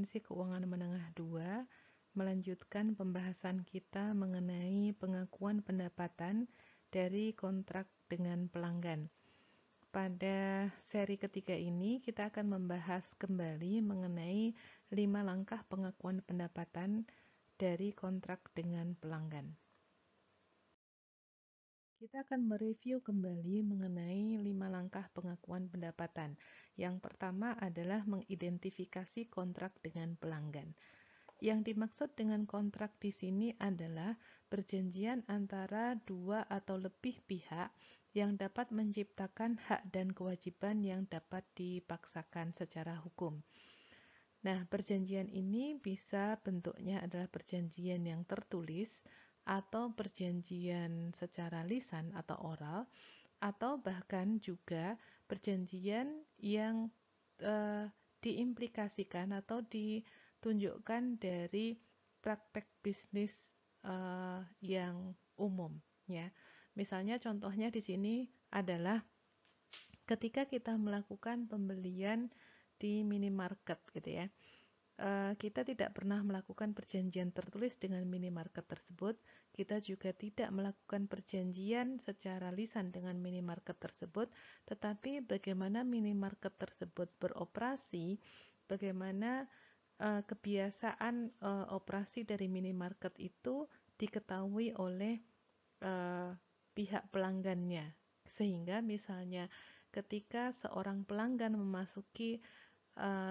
Akuntansi Keuangan Menengah 2 melanjutkan pembahasan kita mengenai pengakuan pendapatan dari kontrak dengan pelanggan. Pada seri ketiga ini kita akan membahas kembali mengenai 5 langkah pengakuan pendapatan dari kontrak dengan pelanggan. Kita akan mereview kembali mengenai 5 langkah pengakuan pendapatan. Yang pertama adalah mengidentifikasi kontrak dengan pelanggan. Yang dimaksud dengan kontrak di sini adalah perjanjian antara 2 atau lebih pihak yang dapat menciptakan hak dan kewajiban yang dapat dipaksakan secara hukum. Nah, perjanjian ini bisa bentuknya adalah perjanjian yang tertulis, atau perjanjian secara lisan atau oral, atau bahkan juga perjanjian yang diimplikasikan atau ditunjukkan dari praktek bisnis yang umum, ya. Misalnya contohnya di sini adalah ketika kita melakukan pembelian di minimarket gitu ya. Kita tidak pernah melakukan perjanjian tertulis dengan minimarket tersebut. Kita juga tidak melakukan perjanjian secara lisan dengan minimarket tersebut, tetapi bagaimana minimarket tersebut beroperasi, bagaimana kebiasaan operasi dari minimarket itu diketahui oleh pihak pelanggannya. Sehingga misalnya ketika seorang pelanggan memasuki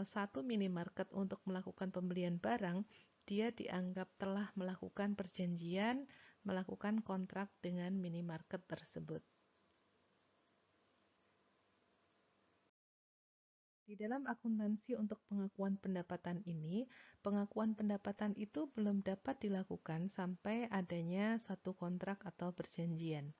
satu minimarket untuk melakukan pembelian barang, dia dianggap telah melakukan perjanjian, melakukan kontrak dengan minimarket tersebut. Di dalam akuntansi untuk pengakuan pendapatan ini, pengakuan pendapatan itu belum dapat dilakukan sampai adanya satu kontrak atau perjanjian.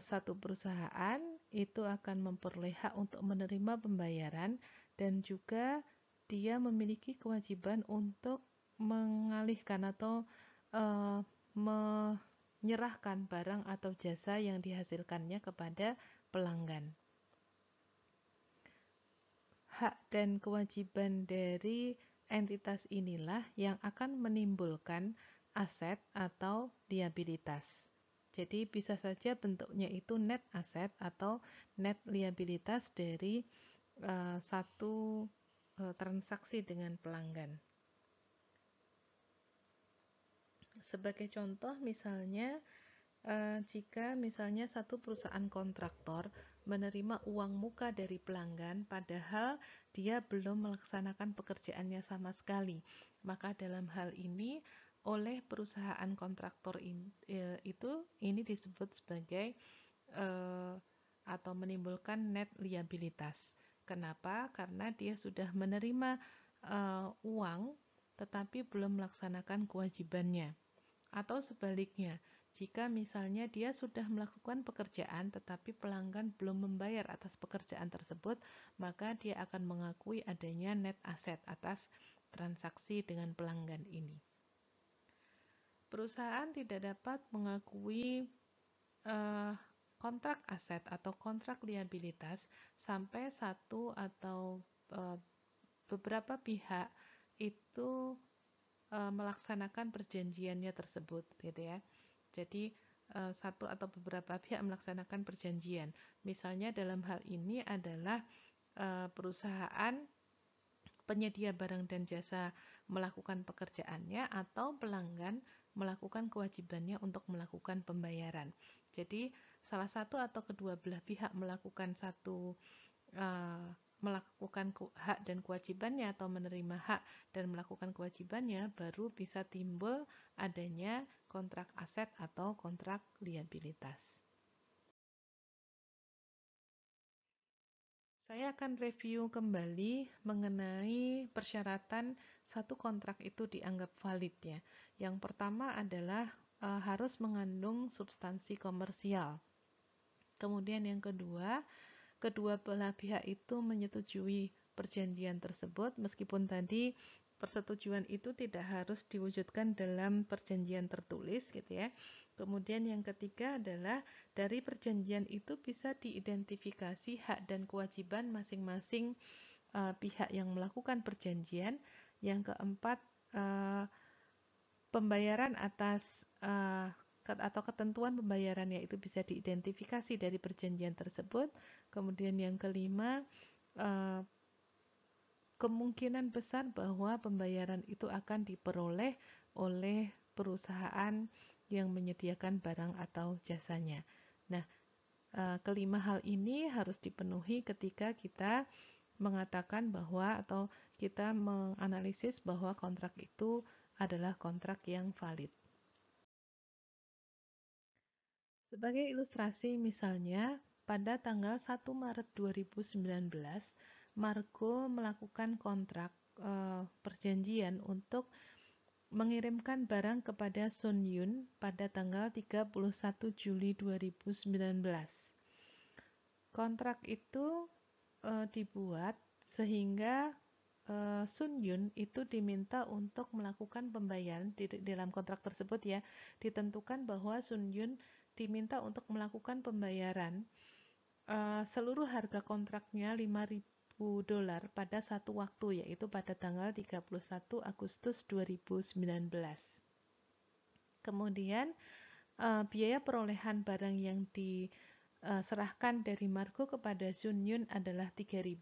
Satu perusahaan itu akan memperoleh hak untuk menerima pembayaran dan juga dia memiliki kewajiban untuk mengalihkan atau menyerahkan barang atau jasa yang dihasilkannya kepada pelanggan. Hak dan kewajiban dari entitas inilah yang akan menimbulkan aset atau liabilitas. Jadi bisa saja bentuknya itu net aset atau net liabilitas dari satu transaksi dengan pelanggan. Sebagai contoh misalnya jika misalnya satu perusahaan kontraktor menerima uang muka dari pelanggan padahal dia belum melaksanakan pekerjaannya sama sekali, maka dalam hal ini oleh perusahaan kontraktor ini disebut sebagai atau menimbulkan net liabilitas. Kenapa? Karena dia sudah menerima uang tetapi belum melaksanakan kewajibannya. Atau sebaliknya, jika misalnya dia sudah melakukan pekerjaan tetapi pelanggan belum membayar atas pekerjaan tersebut, maka dia akan mengakui adanya net aset atas transaksi dengan pelanggan ini. Perusahaan tidak dapat mengakui kontrak aset atau kontrak liabilitas sampai satu atau beberapa pihak itu melaksanakan perjanjiannya tersebut, gitu ya. Jadi satu atau beberapa pihak melaksanakan perjanjian. Misalnya dalam hal ini adalah perusahaan penyedia barang dan jasa melakukan pekerjaannya atau pelanggan melakukan kewajibannya untuk melakukan pembayaran. Jadi salah satu atau kedua belah pihak melakukan hak dan kewajibannya atau menerima hak dan melakukan kewajibannya, baru bisa timbul adanya kontrak aset atau kontrak liabilitas. Saya akan review kembali mengenai persyaratan satu kontrak itu dianggap valid ya. Yang pertama adalah harus mengandung substansi komersial. Kemudian yang kedua belah pihak itu menyetujui perjanjian tersebut, meskipun tadi persetujuan itu tidak harus diwujudkan dalam perjanjian tertulis gitu ya. Kemudian yang ketiga adalah dari perjanjian itu bisa diidentifikasi hak dan kewajiban masing-masing pihak yang melakukan perjanjian. Yang keempat, pembayaran atas atau ketentuan pembayarannya itu bisa diidentifikasi dari perjanjian tersebut. Kemudian yang kelima, kemungkinan besar bahwa pembayaran itu akan diperoleh oleh perusahaan yang menyediakan barang atau jasanya. Nah, kelima hal ini harus dipenuhi ketika kita mengatakan bahwa atau kita menganalisis bahwa kontrak itu adalah kontrak yang valid. Sebagai ilustrasi misalnya, pada tanggal 1 Maret 2019, Margo melakukan kontrak perjanjian untuk mengirimkan barang kepada Sun Yun pada tanggal 31 Juli 2019. Kontrak itu dibuat sehingga Sun Yun itu diminta untuk melakukan pembayaran di dalam kontrak tersebut ya, ditentukan bahwa Sun Yun diminta untuk melakukan pembayaran seluruh harga kontraknya $5.000 pada satu waktu, yaitu pada tanggal 31 Agustus 2019. Kemudian biaya perolehan barang yang diserahkan dari Margo kepada Sun Yun adalah 3.000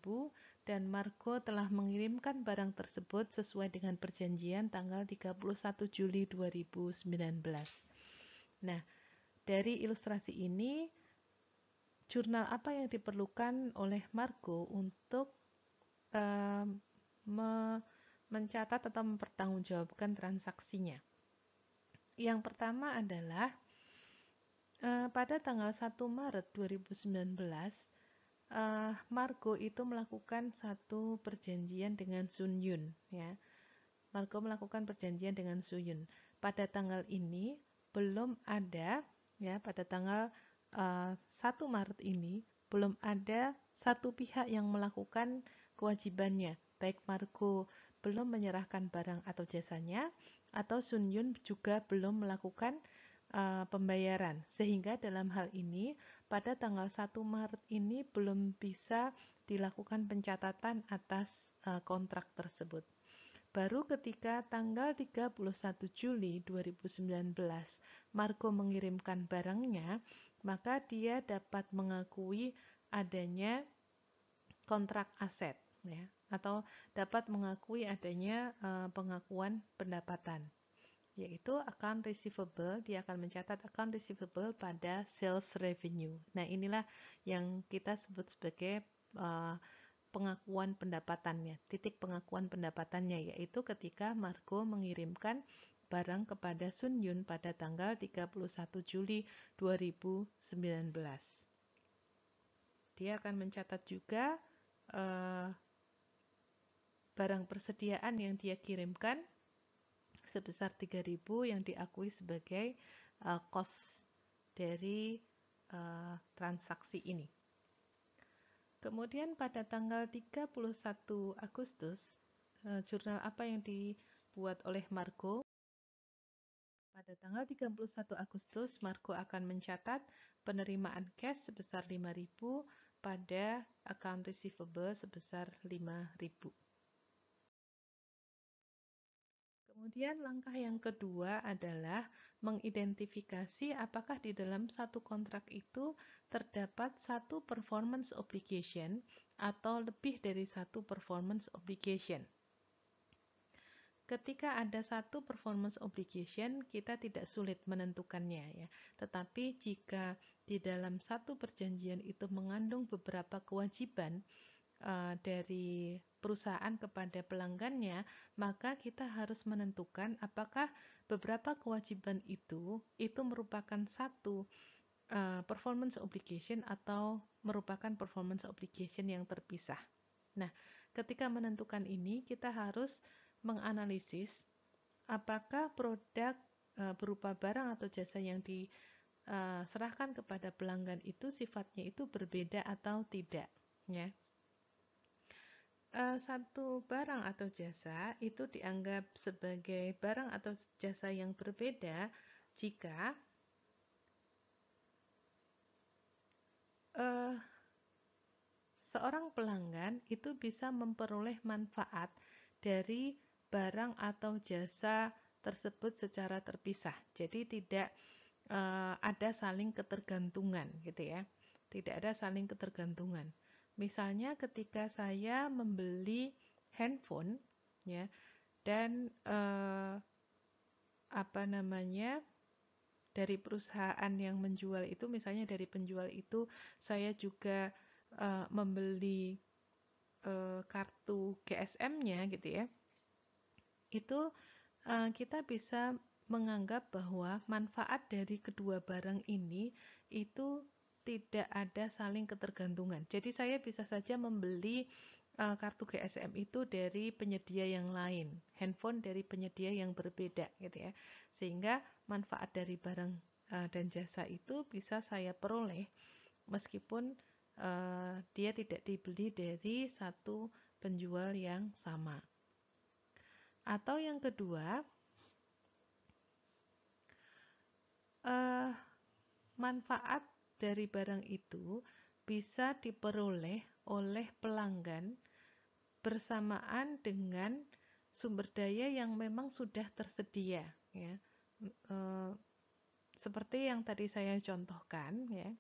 dan Margo telah mengirimkan barang tersebut sesuai dengan perjanjian tanggal 31 Juli 2019. Nah, dari ilustrasi ini, jurnal apa yang diperlukan oleh Margo untuk mencatat atau mempertanggungjawabkan transaksinya? Yang pertama adalah pada tanggal 1 Maret 2019, Margo itu melakukan satu perjanjian dengan Sun Yun, ya. Margo melakukan perjanjian dengan Sun Yun. Pada tanggal ini belum ada, ya, pada tanggal 1 Maret ini belum ada satu pihak yang melakukan kewajibannya, baik Margo belum menyerahkan barang atau jasanya, atau Sun Yun juga belum melakukan pembayaran. Sehingga dalam hal ini, pada tanggal 1 Maret ini belum bisa dilakukan pencatatan atas kontrak tersebut. Baru ketika tanggal 31 Juli 2019 Margo mengirimkan barangnya, maka dia dapat mengakui adanya kontrak aset, ya, atau dapat mengakui adanya pengakuan pendapatan, yaitu account receivable. Dia akan mencatat account receivable pada sales revenue. Nah, inilah yang kita sebut sebagai pengakuan pendapatannya, titik pengakuan pendapatannya, yaitu ketika Margo mengirimkan barang kepada Sun Yun pada tanggal 31 Juli 2019. Dia akan mencatat juga barang persediaan yang dia kirimkan sebesar 3.000 yang diakui sebagai cost dari transaksi ini. Kemudian pada tanggal 31 Agustus, jurnal apa yang dibuat oleh Margo? Pada tanggal 31 Agustus, Margo akan mencatat penerimaan cash sebesar 5.000 pada account receivable sebesar 5.000. Kemudian langkah yang kedua adalah mengidentifikasi apakah di dalam satu kontrak itu terdapat satu performance obligation atau lebih dari satu performance obligation. Ketika ada satu performance obligation, kita tidak sulit menentukannya, ya. Tetapi jika di dalam satu perjanjian itu mengandung beberapa kewajiban dari perusahaan kepada pelanggannya, maka kita harus menentukan apakah beberapa kewajiban itu merupakan satu performance obligation atau merupakan performance obligation yang terpisah. Nah, ketika menentukan ini, kita harus menganalisis apakah produk berupa barang atau jasa yang diserahkan kepada pelanggan itu sifatnya itu berbeda atau tidak, ya. Satu barang atau jasa itu dianggap sebagai barang atau jasa yang berbeda jika seorang pelanggan itu bisa memperoleh manfaat dari barang atau jasa tersebut secara terpisah. Jadi tidak ada saling ketergantungan gitu ya. Tidak ada saling ketergantungan. Misalnya ketika saya membeli handphone ya dan dari perusahaan yang menjual itu, misalnya dari penjual itu saya juga membeli kartu GSM-nya gitu ya. Itu kita bisa menganggap bahwa manfaat dari kedua barang ini itu tidak ada saling ketergantungan. Jadi saya bisa saja membeli kartu GSM itu dari penyedia yang lain, handphone dari penyedia yang berbeda gitu ya. Sehingga manfaat dari barang dan jasa itu bisa saya peroleh meskipun dia tidak dibeli dari satu penjual yang sama. Atau yang kedua, manfaat dari barang itu bisa diperoleh oleh pelanggan bersamaan dengan sumber daya yang memang sudah tersedia ya. Seperti yang tadi saya contohkan ya,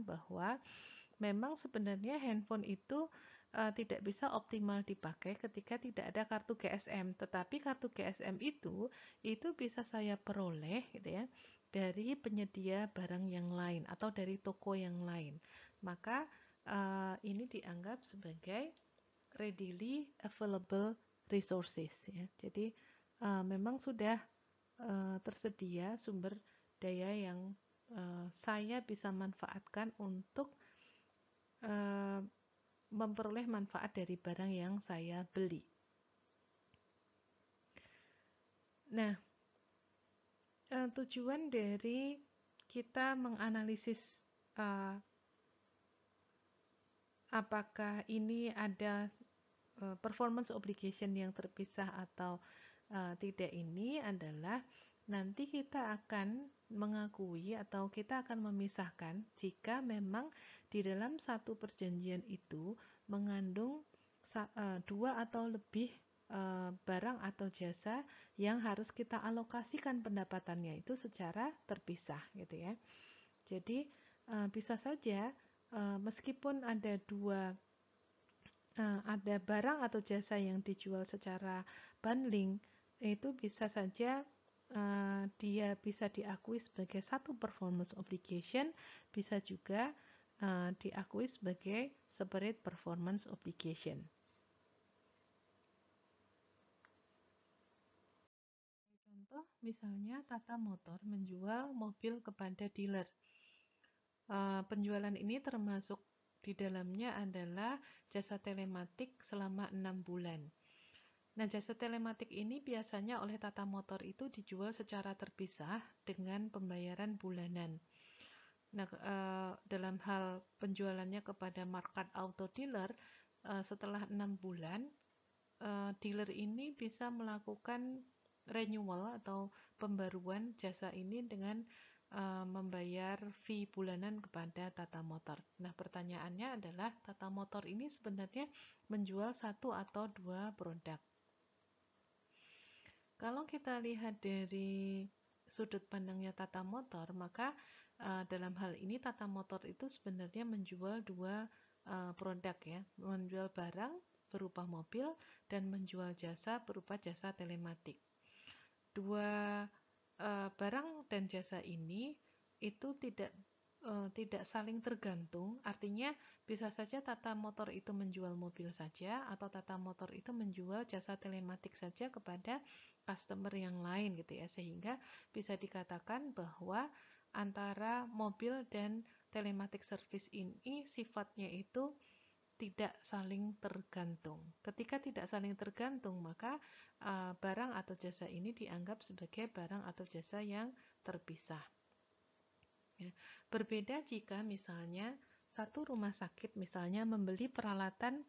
bahwa memang sebenarnya handphone itu tidak bisa optimal dipakai ketika tidak ada kartu GSM, tetapi kartu GSM itu bisa saya peroleh gitu ya dari penyedia barang yang lain atau dari toko yang lain. Maka ini dianggap sebagai readily available resources ya. Jadi memang sudah tersedia sumber daya yang saya bisa manfaatkan untuk memperoleh manfaat dari barang yang saya beli. Nah, tujuan dari kita menganalisis apakah ini ada performance obligation yang terpisah atau tidak ini adalah nanti kita akan mengakui atau kita akan memisahkan jika memang di dalam satu perjanjian itu mengandung dua atau lebih barang atau jasa yang harus kita alokasikan pendapatannya itu secara terpisah gitu ya. Jadi bisa saja meskipun ada ada barang atau jasa yang dijual secara bundling, itu bisa saja dia bisa diakui sebagai satu performance obligation, bisa juga diakui sebagai separate performance obligation. Contoh misalnya Tata Motor menjual mobil kepada dealer. Penjualan ini termasuk di dalamnya adalah jasa telematik selama 6 bulan. Nah, jasa telematik ini biasanya oleh Tata Motor itu dijual secara terpisah dengan pembayaran bulanan. Nah, dalam hal penjualannya kepada market auto dealer, setelah 6 bulan, dealer ini bisa melakukan renewal atau pembaruan jasa ini dengan membayar fee bulanan kepada Tata Motor. Nah, pertanyaannya adalah Tata Motor ini sebenarnya menjual satu atau dua produk. Kalau kita lihat dari sudut pandangnya Tata Motor, maka dalam hal ini Tata Motor itu sebenarnya menjual dua produk ya, menjual barang berupa mobil dan menjual jasa berupa jasa telematik. Dua barang dan jasa ini itu tidak saling tergantung, artinya bisa saja Tata Motor itu menjual mobil saja atau Tata Motor itu menjual jasa telematik saja kepada customer yang lain gitu ya, sehingga bisa dikatakan bahwa antara mobil dan telematik service ini sifatnya itu tidak saling tergantung. Ketika tidak saling tergantung, maka barang atau jasa ini dianggap sebagai barang atau jasa yang terpisah. Ya. Berbeda jika misalnya satu rumah sakit misalnya membeli peralatan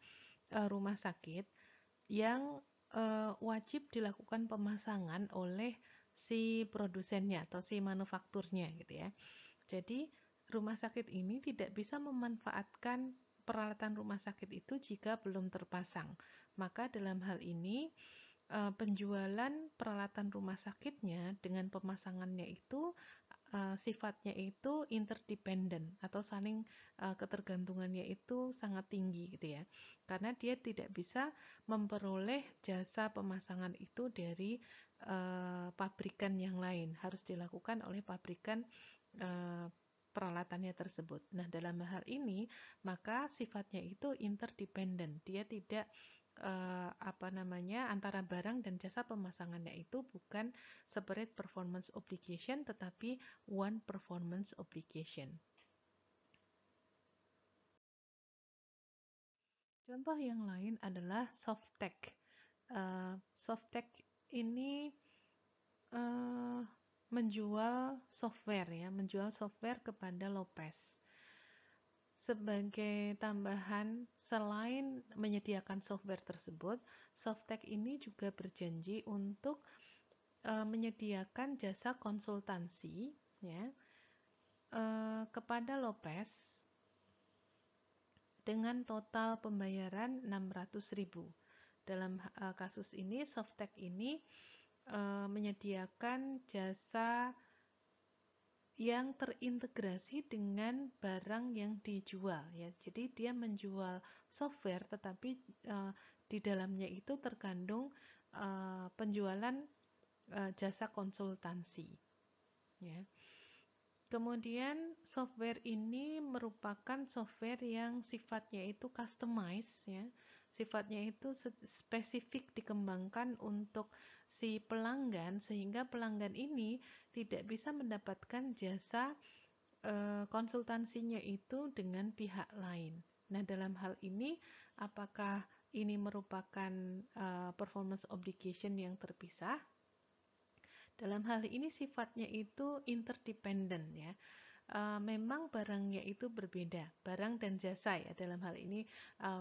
rumah sakit yang wajib dilakukan pemasangan oleh si produsennya atau si manufakturnya gitu ya. Jadi rumah sakit ini tidak bisa memanfaatkan peralatan rumah sakit itu jika belum terpasang. Maka dalam hal ini penjualan peralatan rumah sakitnya dengan pemasangannya itu sifatnya itu interdependent atau saling ketergantungannya itu sangat tinggi gitu ya. Karena dia tidak bisa memperoleh jasa pemasangan itu dari pabrikan yang lain, harus dilakukan oleh pabrikan peralatannya tersebut. Nah, dalam hal ini maka sifatnya itu interdependent. Dia tidak antara barang dan jasa pemasangannya itu bukan separate performance obligation tetapi one performance obligation. Contoh yang lain adalah Softtech. Softtech ini menjual software kepada Lopez. Sebagai tambahan, selain menyediakan software tersebut, Softtech ini juga berjanji untuk menyediakan jasa konsultansi ya, kepada Lopez dengan total pembayaran 600.000. Dalam kasus ini, Softtech ini menyediakan jasa yang terintegrasi dengan barang yang dijual ya. Jadi dia menjual software tetapi di dalamnya itu terkandung penjualan jasa konsultansi ya. Kemudian software ini merupakan software yang sifatnya itu customized ya. Sifatnya itu spesifik dikembangkan untuk si pelanggan sehingga pelanggan ini tidak bisa mendapatkan jasa konsultansinya itu dengan pihak lain. Nah, dalam hal ini apakah ini merupakan performance obligation yang terpisah? Dalam hal ini sifatnya itu interdependent ya. Memang barangnya itu berbeda, barang dan jasa ya. Dalam hal ini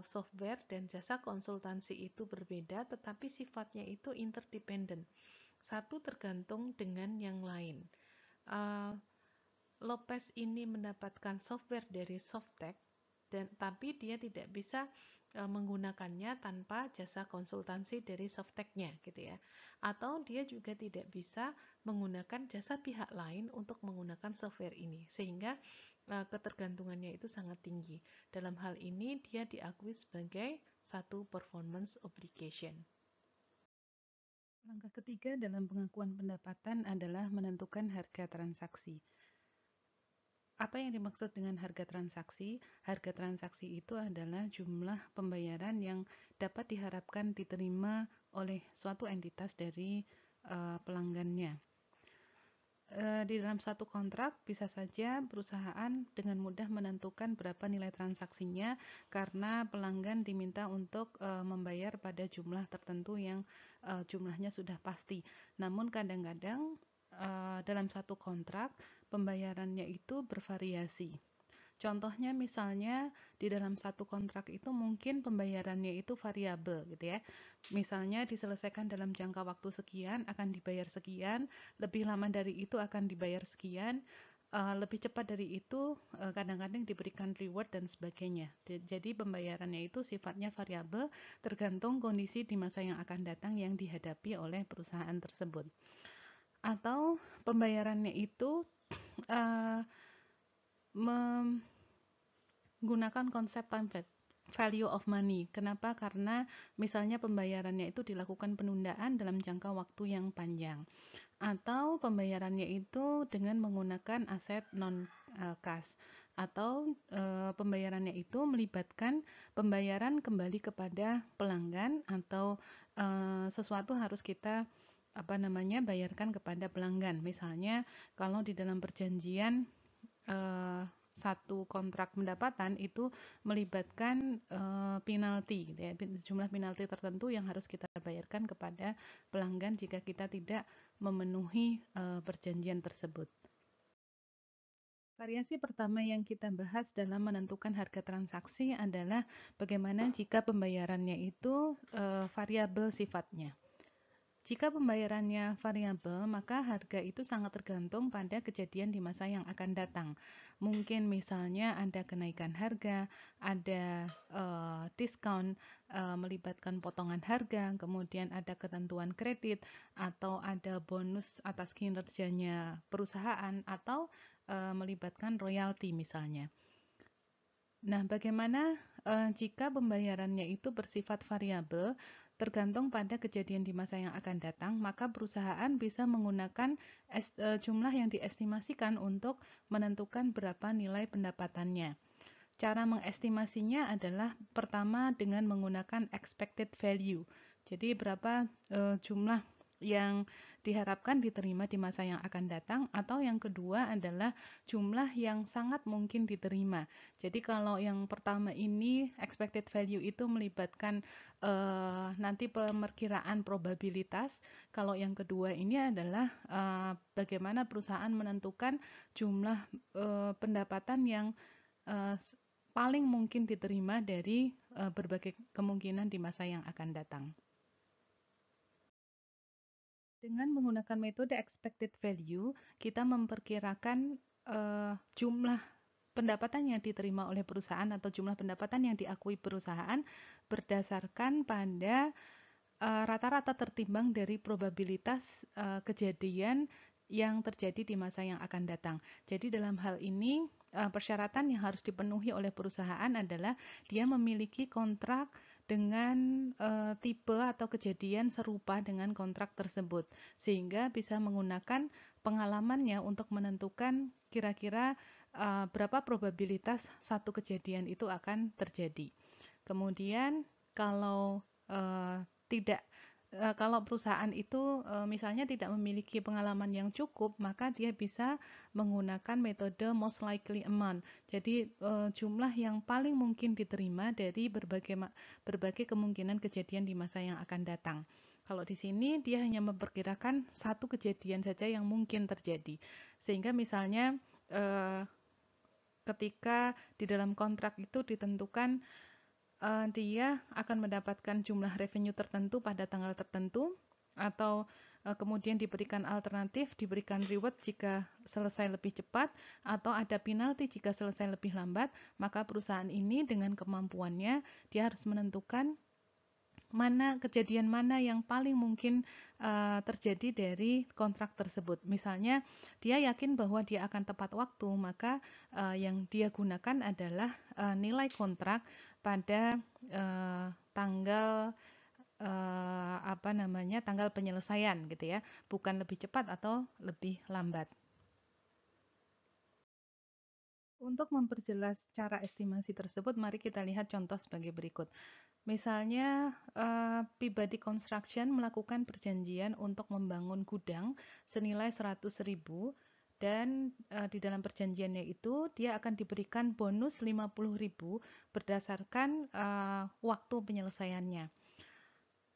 software dan jasa konsultansi itu berbeda, tetapi sifatnya itu interdependent. Satu tergantung dengan yang lain. Lopez ini mendapatkan software dari Softtech, tapi dia tidak bisa menggunakannya tanpa jasa konsultansi dari Softtech-nya gitu ya. Atau dia juga tidak bisa menggunakan jasa pihak lain untuk menggunakan software ini, sehingga ketergantungannya itu sangat tinggi. Dalam hal ini dia diakui sebagai satu performance obligation. Langkah ketiga dalam pengakuan pendapatan adalah menentukan harga transaksi. Apa yang dimaksud dengan harga transaksi? Harga transaksi itu adalah jumlah pembayaran yang dapat diharapkan diterima oleh suatu entitas dari pelanggannya. Di dalam satu kontrak bisa saja perusahaan dengan mudah menentukan berapa nilai transaksinya karena pelanggan diminta untuk membayar pada jumlah tertentu yang jumlahnya sudah pasti. Namun kadang-kadang dalam satu kontrak pembayarannya itu bervariasi. Contohnya misalnya di dalam satu kontrak itu mungkin pembayarannya itu variabel gitu ya. Misalnya diselesaikan dalam jangka waktu sekian akan dibayar sekian, lebih lama dari itu akan dibayar sekian, lebih cepat dari itu kadang-kadang diberikan reward dan sebagainya. Jadi pembayarannya itu sifatnya variabel tergantung kondisi di masa yang akan datang yang dihadapi oleh perusahaan tersebut. Atau pembayarannya itu menggunakan konsep time value of money. Kenapa? Karena misalnya pembayarannya itu dilakukan penundaan dalam jangka waktu yang panjang. Atau pembayarannya itu dengan menggunakan aset non-cash. Atau pembayarannya itu melibatkan pembayaran kembali kepada pelanggan atau sesuatu harus kita bayarkan kepada pelanggan. Misalnya kalau di dalam perjanjian satu kontrak pendapatan itu melibatkan penalti gitu ya, jumlah penalti tertentu yang harus kita bayarkan kepada pelanggan jika kita tidak memenuhi perjanjian tersebut. Variasi pertama yang kita bahas dalam menentukan harga transaksi adalah bagaimana jika pembayarannya itu variabel sifatnya. Jika pembayarannya variabel, maka harga itu sangat tergantung pada kejadian di masa yang akan datang. Mungkin misalnya ada kenaikan harga, ada diskon melibatkan potongan harga, kemudian ada ketentuan kredit, atau ada bonus atas kinerjanya perusahaan, atau melibatkan royalti misalnya. Nah, bagaimana jika pembayarannya itu bersifat variabel, tergantung pada kejadian di masa yang akan datang, maka perusahaan bisa menggunakan jumlah yang diestimasikan untuk menentukan berapa nilai pendapatannya. Cara mengestimasinya adalah pertama dengan menggunakan expected value. Jadi berapa jumlah yang diharapkan diterima di masa yang akan datang, atau yang kedua adalah jumlah yang sangat mungkin diterima. Jadi kalau yang pertama ini expected value itu melibatkan nanti pemerkiraan probabilitas, kalau yang kedua ini adalah bagaimana perusahaan menentukan jumlah pendapatan yang paling mungkin diterima dari berbagai kemungkinan di masa yang akan datang. Dengan menggunakan metode expected value, kita memperkirakan jumlah pendapatan yang diterima oleh perusahaan atau jumlah pendapatan yang diakui perusahaan berdasarkan pada rata-rata tertimbang dari probabilitas kejadian yang terjadi di masa yang akan datang. Jadi dalam hal ini persyaratan yang harus dipenuhi oleh perusahaan adalah dia memiliki kontrak dengan tipe atau kejadian serupa dengan kontrak tersebut, sehingga bisa menggunakan pengalamannya untuk menentukan kira-kira berapa probabilitas satu kejadian itu akan terjadi. Kemudian kalau tidak kalau perusahaan itu misalnya tidak memiliki pengalaman yang cukup, maka dia bisa menggunakan metode most likely amount. Jadi jumlah yang paling mungkin diterima dari berbagai kemungkinan kejadian di masa yang akan datang. Kalau di sini dia hanya memperkirakan satu kejadian saja yang mungkin terjadi. Sehingga misalnya ketika di dalam kontrak itu ditentukan dia akan mendapatkan jumlah revenue tertentu pada tanggal tertentu, atau kemudian diberikan alternatif, diberikan reward jika selesai lebih cepat, atau ada penalti jika selesai lebih lambat, maka perusahaan ini dengan kemampuannya dia harus menentukan kejadian mana yang paling mungkin terjadi dari kontrak tersebut. Misalnya dia yakin bahwa dia akan tepat waktu, maka yang dia gunakan adalah nilai kontrak pada tanggal tanggal penyelesaian gitu ya, bukan lebih cepat atau lebih lambat. Untuk memperjelas cara estimasi tersebut, mari kita lihat contoh sebagai berikut. Misalnya, Peabody Construction melakukan perjanjian untuk membangun gudang senilai 100.000, dan di dalam perjanjiannya itu dia akan diberikan bonus 50.000 berdasarkan waktu penyelesaiannya.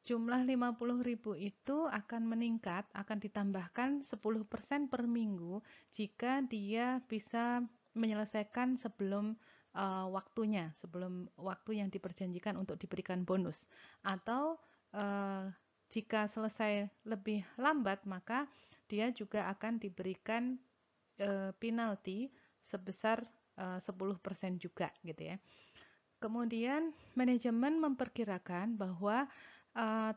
Jumlah 50.000 itu akan meningkat, akan ditambahkan 10% per minggu jika dia bisa menyelesaikan sebelum waktunya, sebelum waktu yang diperjanjikan untuk diberikan bonus. Atau jika selesai lebih lambat, maka dia juga akan diberikan penalti sebesar 10% juga gitu ya. Kemudian manajemen memperkirakan bahwa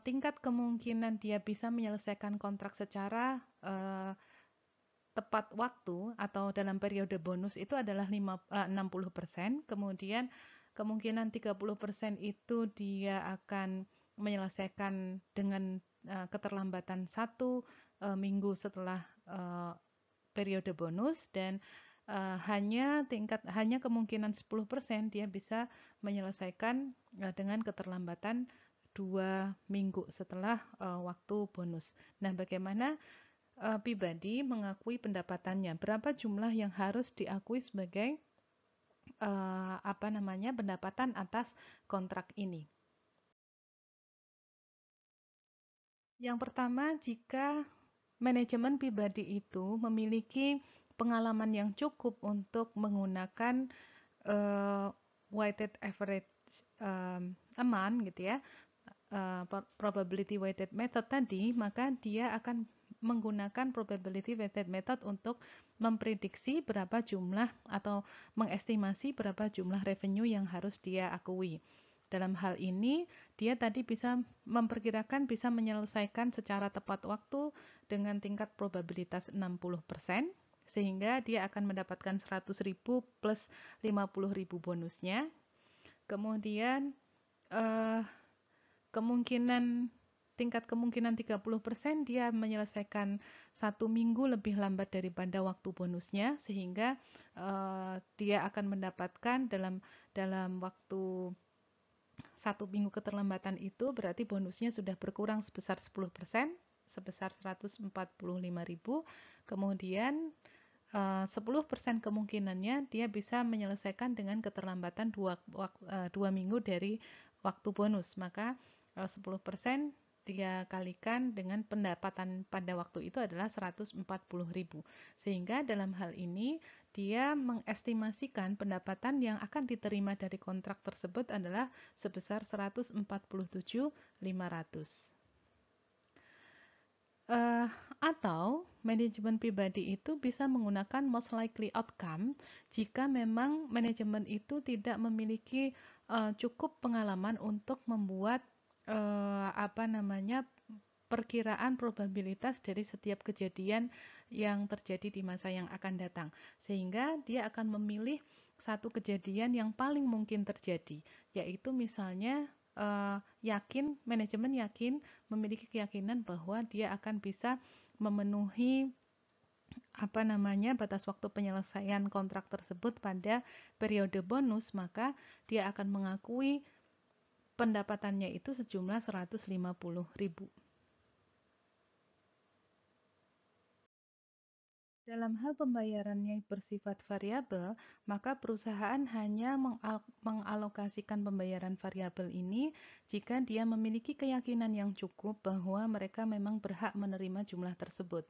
tingkat kemungkinan dia bisa menyelesaikan kontrak secara tepat waktu atau dalam periode bonus itu adalah 60%, kemudian kemungkinan 30% itu dia akan menyelesaikan dengan keterlambatan 1 minggu setelah periode bonus, dan hanya kemungkinan 10% dia bisa menyelesaikan dengan keterlambatan 2 minggu setelah waktu bonus. Nah, bagaimana Peabody mengakui pendapatannya? Berapa jumlah yang harus diakui sebagai pendapatan atas kontrak ini? Yang pertama, jika manajemen Peabody itu memiliki pengalaman yang cukup untuk menggunakan weighted average amount gitu ya, probability weighted method tadi, maka dia akan menggunakan probability weighted method untuk memprediksi berapa jumlah atau mengestimasi berapa jumlah revenue yang harus dia akui. Dalam hal ini, dia tadi bisa memperkirakan bisa menyelesaikan secara tepat waktu dengan tingkat probabilitas 60%, sehingga dia akan mendapatkan 100.000 plus 50.000 bonusnya. Kemudian tingkat kemungkinan 30% dia menyelesaikan 1 minggu lebih lambat daripada waktu bonusnya, sehingga dia akan mendapatkan dalam waktu 1 minggu keterlambatan itu berarti bonusnya sudah berkurang sebesar 10%, sebesar 145.000. Kemudian 10% kemungkinannya dia bisa menyelesaikan dengan keterlambatan 2 minggu dari waktu bonus. Maka 10% dia kalikan dengan pendapatan pada waktu itu adalah 140.000. Sehingga dalam hal ini dia mengestimasikan pendapatan yang akan diterima dari kontrak tersebut adalah sebesar 147.500. Atau manajemen pribadi itu bisa menggunakan most likely outcome jika memang manajemen itu tidak memiliki cukup pengalaman untuk membuat perkiraan probabilitas dari setiap kejadian yang terjadi di masa yang akan datang, sehingga dia akan memilih satu kejadian yang paling mungkin terjadi, yaitu misalnya manajemen yakin, memiliki keyakinan bahwa dia akan bisa memenuhi batas waktu penyelesaian kontrak tersebut pada periode bonus, maka dia akan mengakui pendapatannya itu sejumlah 150.000. Dalam hal pembayaran yang bersifat variabel, maka perusahaan hanya mengalokasikan pembayaran variabel ini jika dia memiliki keyakinan yang cukup bahwa mereka memang berhak menerima jumlah tersebut.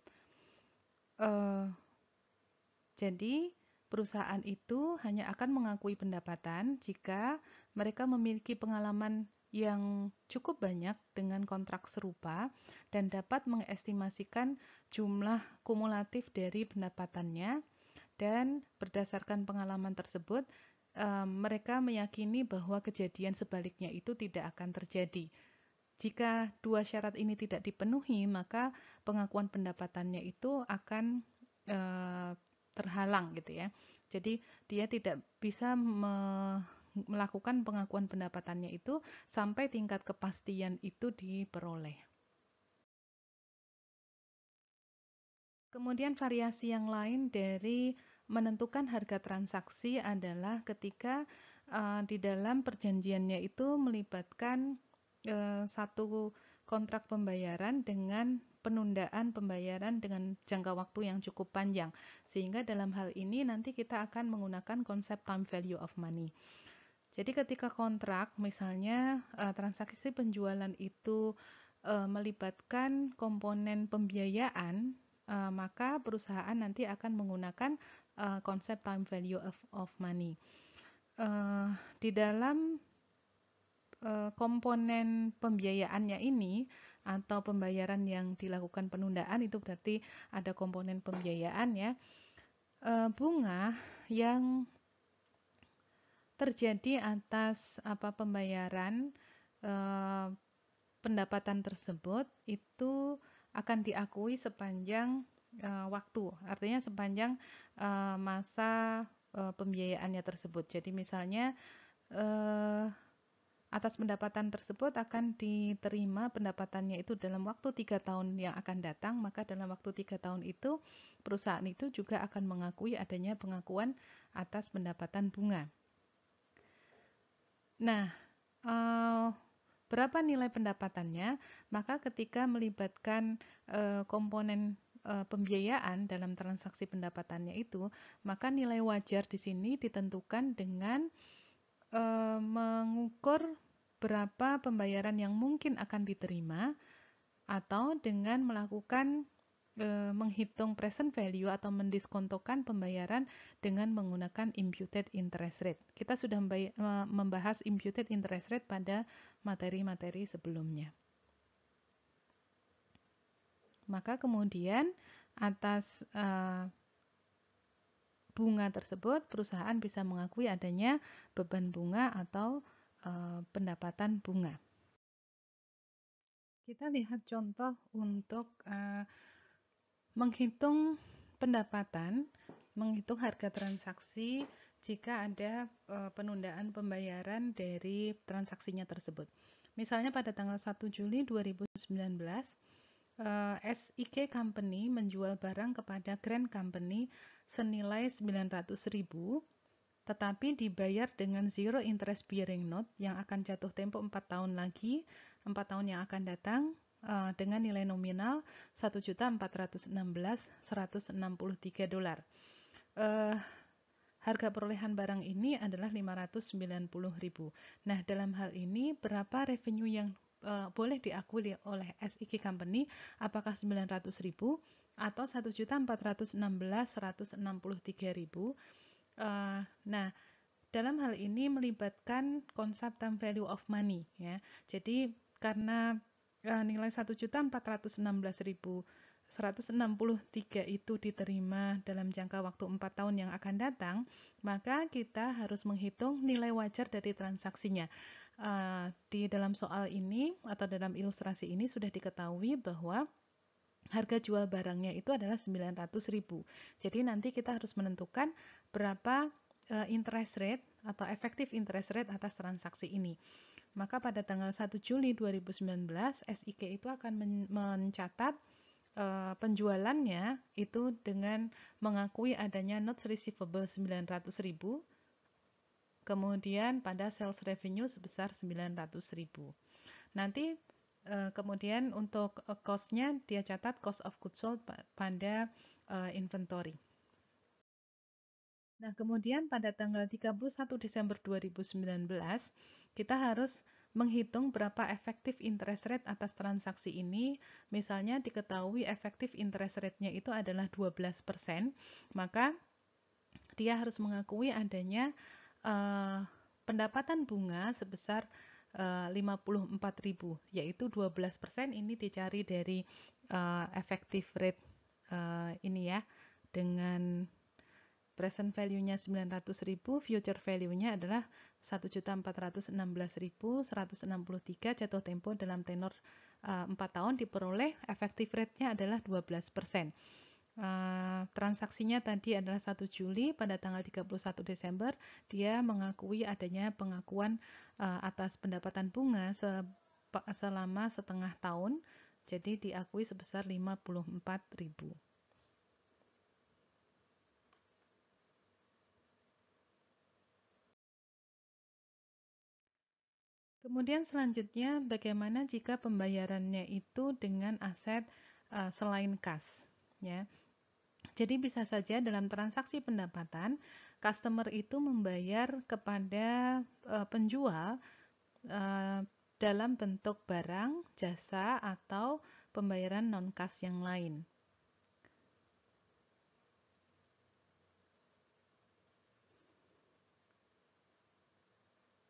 Jadi, perusahaan itu hanya akan mengakui pendapatan jika mereka memiliki pengalaman yang cukup banyak dengan kontrak serupa dan dapat mengestimasikan jumlah kumulatif dari pendapatannya, dan berdasarkan pengalaman tersebut mereka meyakini bahwa kejadian sebaliknya itu tidak akan terjadi. Jika dua syarat ini tidak dipenuhi, maka pengakuan pendapatannya itu akan terhalang gitu ya. Jadi dia tidak bisa melakukan pengakuan pendapatannya itu sampai tingkat kepastian itu diperoleh. Kemudian variasi yang lain dari menentukan harga transaksi adalah ketika di dalam perjanjiannya itu melibatkan satu kontrak pembayaran dengan penundaan pembayaran dengan jangka waktu yang cukup panjang. Sehingga dalam hal ini nanti kita akan menggunakan konsep time value of money. Jadi ketika kontrak, misalnya transaksi penjualan itu melibatkan komponen pembiayaan, maka perusahaan nanti akan menggunakan konsep time value of money. Di dalam komponen pembiayaannya ini atau pembayaran yang dilakukan penundaan, itu berarti ada komponen pembiayaan ya, bunga yang terjadi atas pembayaran pendapatan tersebut itu akan diakui sepanjang waktu, artinya sepanjang masa pembiayaannya tersebut. Jadi misalnya atas pendapatan tersebut akan diterima pendapatannya itu dalam waktu 3 tahun yang akan datang, maka dalam waktu 3 tahun itu perusahaan itu juga akan mengakui adanya pengakuan atas pendapatan bunga. Nah, berapa nilai pendapatannya? Maka ketika melibatkan komponen pembiayaan dalam transaksi pendapatannya itu, maka nilai wajar di sini ditentukan dengan mengukur berapa pembayaran yang mungkin akan diterima, atau dengan melakukan menghitung present value atau mendiskontokan pembayaran dengan menggunakan imputed interest rate. Kita sudah membahas imputed interest rate pada materi-materi sebelumnya. Maka kemudian atas bunga tersebut perusahaan bisa mengakui adanya beban bunga atau pendapatan bunga. Kita lihat contoh untuk menghitung pendapatan, menghitung harga transaksi jika ada penundaan pembayaran dari transaksinya tersebut. Misalnya pada tanggal 1 Juli 2019, SIK Company menjual barang kepada Grand Company senilai 900.000, tetapi dibayar dengan zero interest bearing note yang akan jatuh tempo 4 tahun lagi, 4 tahun yang akan datang, dengan nilai nominal $1.416.163. Harga perolehan barang ini adalah 590.000. Nah, dalam hal ini berapa revenue yang boleh diakui oleh SIK Company? Apakah 900.000 atau 1.416.163.000? Nah, dalam hal ini melibatkan konsep time value of money, ya. Jadi karena nilai 1.416.163 itu diterima dalam jangka waktu 4 tahun yang akan datang, maka kita harus menghitung nilai wajar dari transaksinya. Di dalam soal ini atau dalam ilustrasi ini sudah diketahui bahwa harga jual barangnya itu adalah 900.000. Jadi nanti kita harus menentukan berapa interest rate atau effective interest rate atas transaksi ini. Maka pada tanggal 1 Juli 2019, SIK itu akan mencatat penjualannya itu dengan mengakui adanya notes receivable 900.000, kemudian pada sales revenue sebesar 900.000. Nanti kemudian untuk cost-nya dia catat cost of goods sold pada inventory. Nah, kemudian pada tanggal 31 Desember 2019, kita harus menghitung berapa efektif interest rate atas transaksi ini. Misalnya diketahui efektif interest rate-nya itu adalah 12%, maka dia harus mengakui adanya pendapatan bunga sebesar 54.000, yaitu 12% ini dicari dari effective rate ini ya, dengan present value-nya 900.000, future value-nya adalah 1.416.163, jatuh tempo dalam tenor 4 tahun, diperoleh effective rate-nya adalah 12%. Transaksinya tadi adalah 1 Juli, pada tanggal 31 Desember dia mengakui adanya pengakuan atas pendapatan bunga selama setengah tahun, jadi diakui sebesar 54.000. Kemudian selanjutnya bagaimana jika pembayarannya itu dengan aset selain kas, ya. Jadi bisa saja dalam transaksi pendapatan customer itu membayar kepada penjual dalam bentuk barang, jasa, atau pembayaran non-kas yang lain.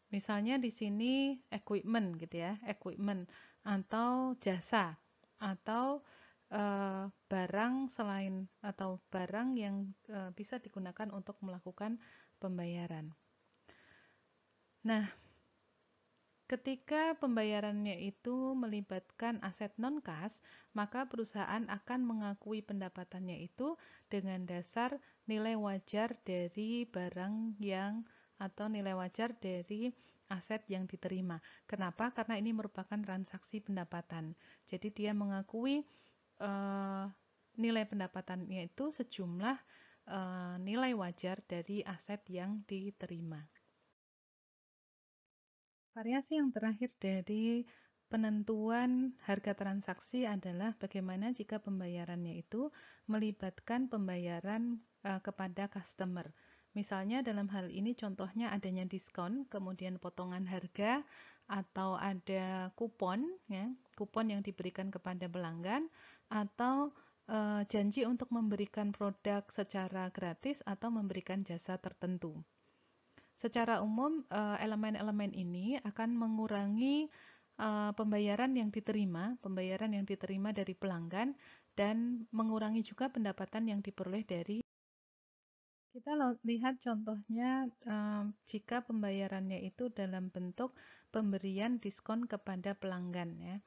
Misalnya di sini equipment gitu ya, equipment atau jasa atau barang selain atau barang yang bisa digunakan untuk melakukan pembayaran. Nah, ketika pembayarannya itu melibatkan aset non-kas, maka perusahaan akan mengakui pendapatannya itu dengan dasar nilai wajar dari barang yang atau nilai wajar dari aset yang diterima. Kenapa? Karena ini merupakan transaksi pendapatan. Jadi dia mengakui nilai pendapatannya itu sejumlah nilai wajar dari aset yang diterima. Variasi yang terakhir dari penentuan harga transaksi adalah bagaimana jika pembayarannya itu melibatkan pembayaran kepada customer. Misalnya dalam hal ini contohnya adanya diskon, kemudian potongan harga, atau ada kupon, ya, kupon yang diberikan kepada pelanggan, atau janji untuk memberikan produk secara gratis atau memberikan jasa tertentu. Secara umum, elemen-elemen ini akan mengurangi pembayaran yang diterima dari pelanggan dan mengurangi juga pendapatan yang diperoleh dari. Kita lihat contohnya jika pembayarannya itu dalam bentuk pemberian diskon kepada pelanggan ya.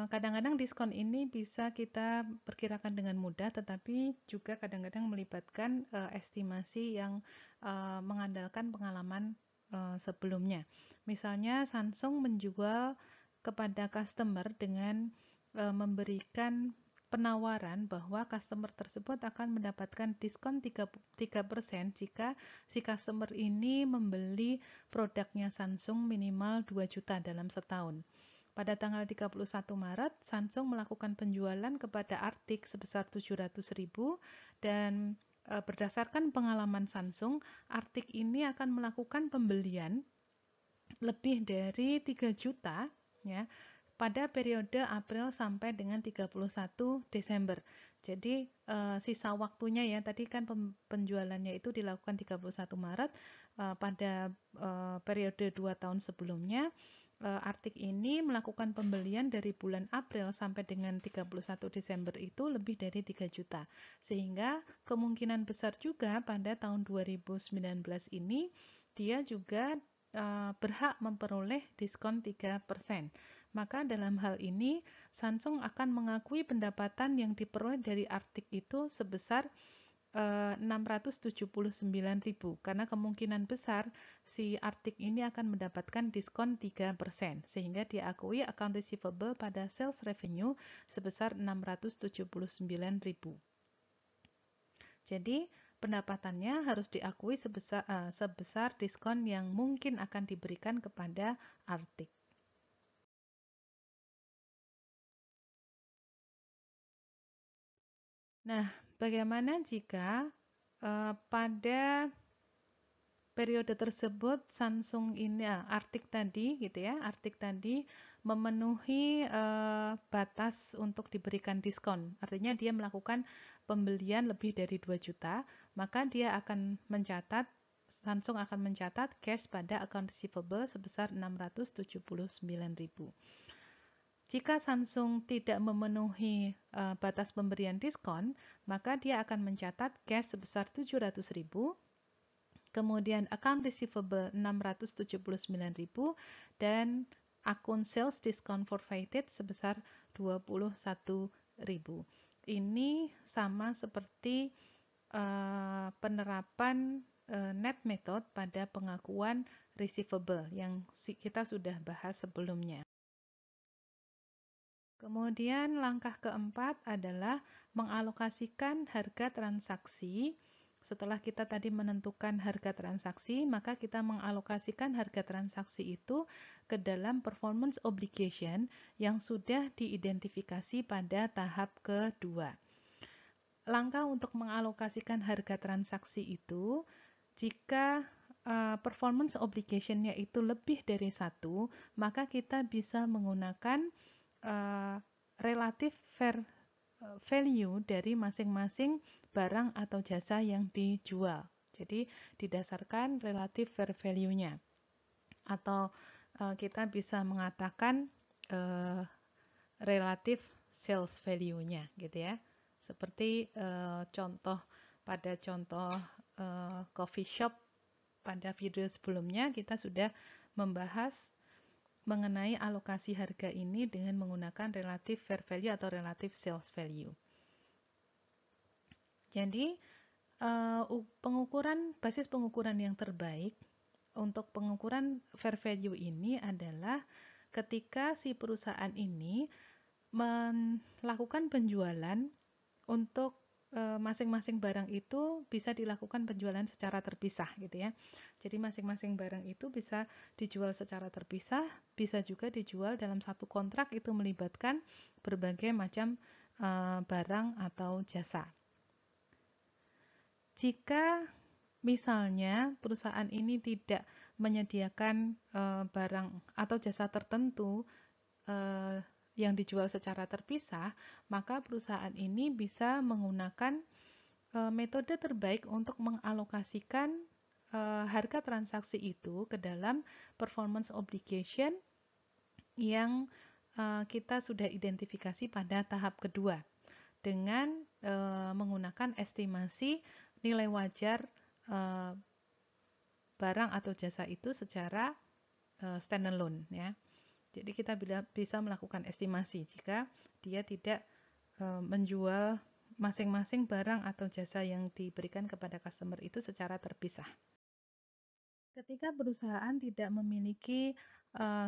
Kadang-kadang diskon ini bisa kita perkirakan dengan mudah, tetapi juga kadang-kadang melibatkan estimasi yang mengandalkan pengalaman sebelumnya. Misalnya Samsung menjual kepada customer dengan memberikan penawaran bahwa customer tersebut akan mendapatkan diskon 3% jika si customer ini membeli produknya Samsung minimal 2 juta dalam setahun. Pada tanggal 31 Maret, Samsung melakukan penjualan kepada Arctic sebesar 700.000 dan berdasarkan pengalaman Samsung, Arctic ini akan melakukan pembelian lebih dari 3 juta ya pada periode April sampai dengan 31 Desember. Jadi sisa waktunya ya, tadi kan penjualannya itu dilakukan 31 Maret, pada periode 2 tahun sebelumnya Arctic ini melakukan pembelian dari bulan April sampai dengan 31 Desember itu lebih dari 3 juta. Sehingga kemungkinan besar juga pada tahun 2019 ini dia juga berhak memperoleh diskon 3%. Maka dalam hal ini Samsung akan mengakui pendapatan yang diperoleh dari Arctic itu sebesar 679.000 karena kemungkinan besar si Arctic ini akan mendapatkan diskon 3% sehingga diakui account receivable pada sales revenue sebesar 679.000. Jadi pendapatannya harus diakui sebesar diskon yang mungkin akan diberikan kepada Arctic. Nah, bagaimana jika pada periode tersebut Samsung ini Arctic tadi gitu ya, Arctic tadi memenuhi batas untuk diberikan diskon. Artinya dia melakukan pembelian lebih dari 2 juta, maka dia akan mencatat Samsung akan mencatat cash pada account receivable sebesar 679.000. Jika Samsung tidak memenuhi batas pemberian diskon, maka dia akan mencatat cash sebesar 700.000. Kemudian account receivable 679.000 dan akun sales discount forfeited sebesar 21.000. Ini sama seperti penerapan net method pada pengakuan receivable yang kita sudah bahas sebelumnya. Kemudian langkah keempat adalah mengalokasikan harga transaksi. Setelah kita tadi menentukan harga transaksi, maka kita mengalokasikan harga transaksi itu ke dalam performance obligation yang sudah diidentifikasi pada tahap kedua. Langkah untuk mengalokasikan harga transaksi itu, jika performance obligation-nya itu lebih dari 1, maka kita bisa menggunakan relative fair value dari masing-masing barang atau jasa yang dijual. Jadi didasarkan relative fair value-nya. Atau kita bisa mengatakan relative sales value-nya gitu ya. Seperti pada contoh coffee shop pada video sebelumnya kita sudah membahas mengenai alokasi harga ini dengan menggunakan relative fair value atau relative sales value. Jadi basis pengukuran yang terbaik untuk pengukuran fair value ini adalah ketika si perusahaan ini melakukan penjualan untuk masing-masing barang itu bisa dilakukan penjualan secara terpisah gitu ya. Jadi masing-masing barang itu bisa dijual secara terpisah, bisa juga dijual dalam satu kontrak itu melibatkan berbagai macam barang atau jasa. Jika misalnya perusahaan ini tidak menyediakan barang atau jasa tertentu yang dijual secara terpisah, maka perusahaan ini bisa menggunakan metode terbaik untuk mengalokasikan harga transaksi itu ke dalam performance obligation yang kita sudah identifikasi pada tahap kedua dengan menggunakan estimasi nilai wajar barang atau jasa itu secara standalone ya. Jadi kita bisa melakukan estimasi jika dia tidak menjual masing-masing barang atau jasa yang diberikan kepada customer itu secara terpisah. Ketika perusahaan tidak memiliki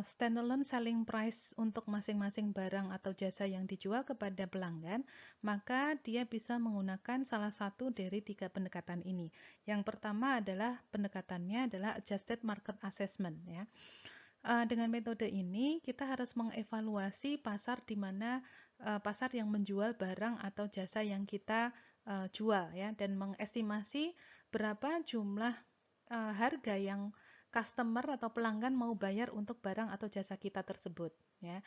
standalone selling price untuk masing-masing barang atau jasa yang dijual kepada pelanggan, maka dia bisa menggunakan salah satu dari 3 pendekatan ini. Yang pertama adalah pendekatannya adalah adjusted market assessment ya. Dengan metode ini kita harus mengevaluasi pasar di mana pasar yang menjual barang atau jasa yang kita jual ya, dan mengestimasi berapa jumlah harga yang customer atau pelanggan mau bayar untuk barang atau jasa kita tersebut ya.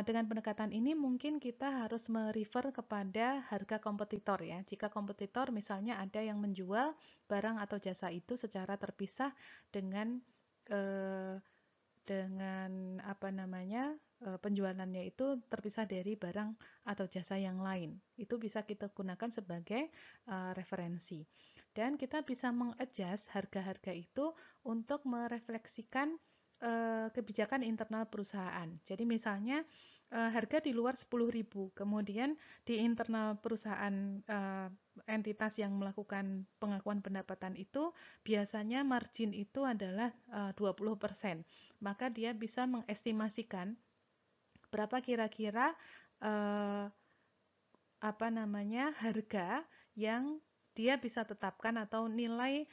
Dengan pendekatan ini mungkin kita harus merefer kepada harga kompetitor ya. Jika kompetitor misalnya ada yang menjual barang atau jasa itu secara terpisah dengan penjualannya itu terpisah dari barang atau jasa yang lain. Itu bisa kita gunakan sebagai referensi. Dan kita bisa mengadjust harga-harga itu untuk merefleksikan kebijakan internal perusahaan. Jadi misalnya harga di luar 10.000, kemudian di internal perusahaan entitas yang melakukan pengakuan pendapatan itu biasanya margin itu adalah 20%. Maka dia bisa mengestimasikan berapa kira-kira harga yang dia bisa tetapkan atau nilai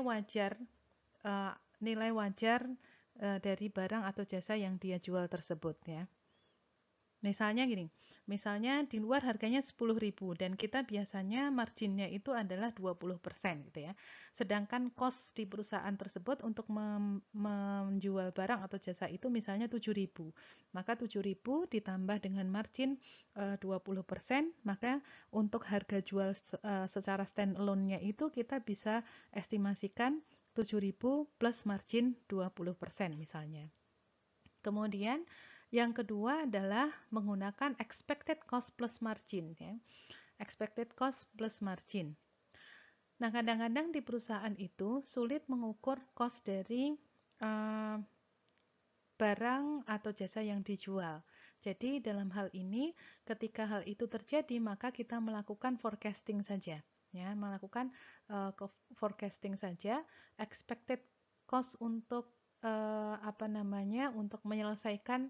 wajar dari barang atau jasa yang dia jual tersebut ya. Misalnya gini, misalnya di luar harganya 10.000 dan kita biasanya marginnya itu adalah 20% gitu ya. Sedangkan cost di perusahaan tersebut untuk menjual barang atau jasa itu misalnya 7.000. Maka 7.000 ditambah dengan margin 20%, maka untuk harga jual secara standalone-nya itu kita bisa estimasikan 7.000 plus margin 20% misalnya. Kemudian yang kedua adalah menggunakan expected cost plus margin ya. Expected cost plus margin. Nah, kadang-kadang di perusahaan itu sulit mengukur cost dari barang atau jasa yang dijual. Jadi dalam hal ini ketika hal itu terjadi maka kita melakukan forecasting saja ya, melakukan forecasting saja expected cost untuk untuk menyelesaikan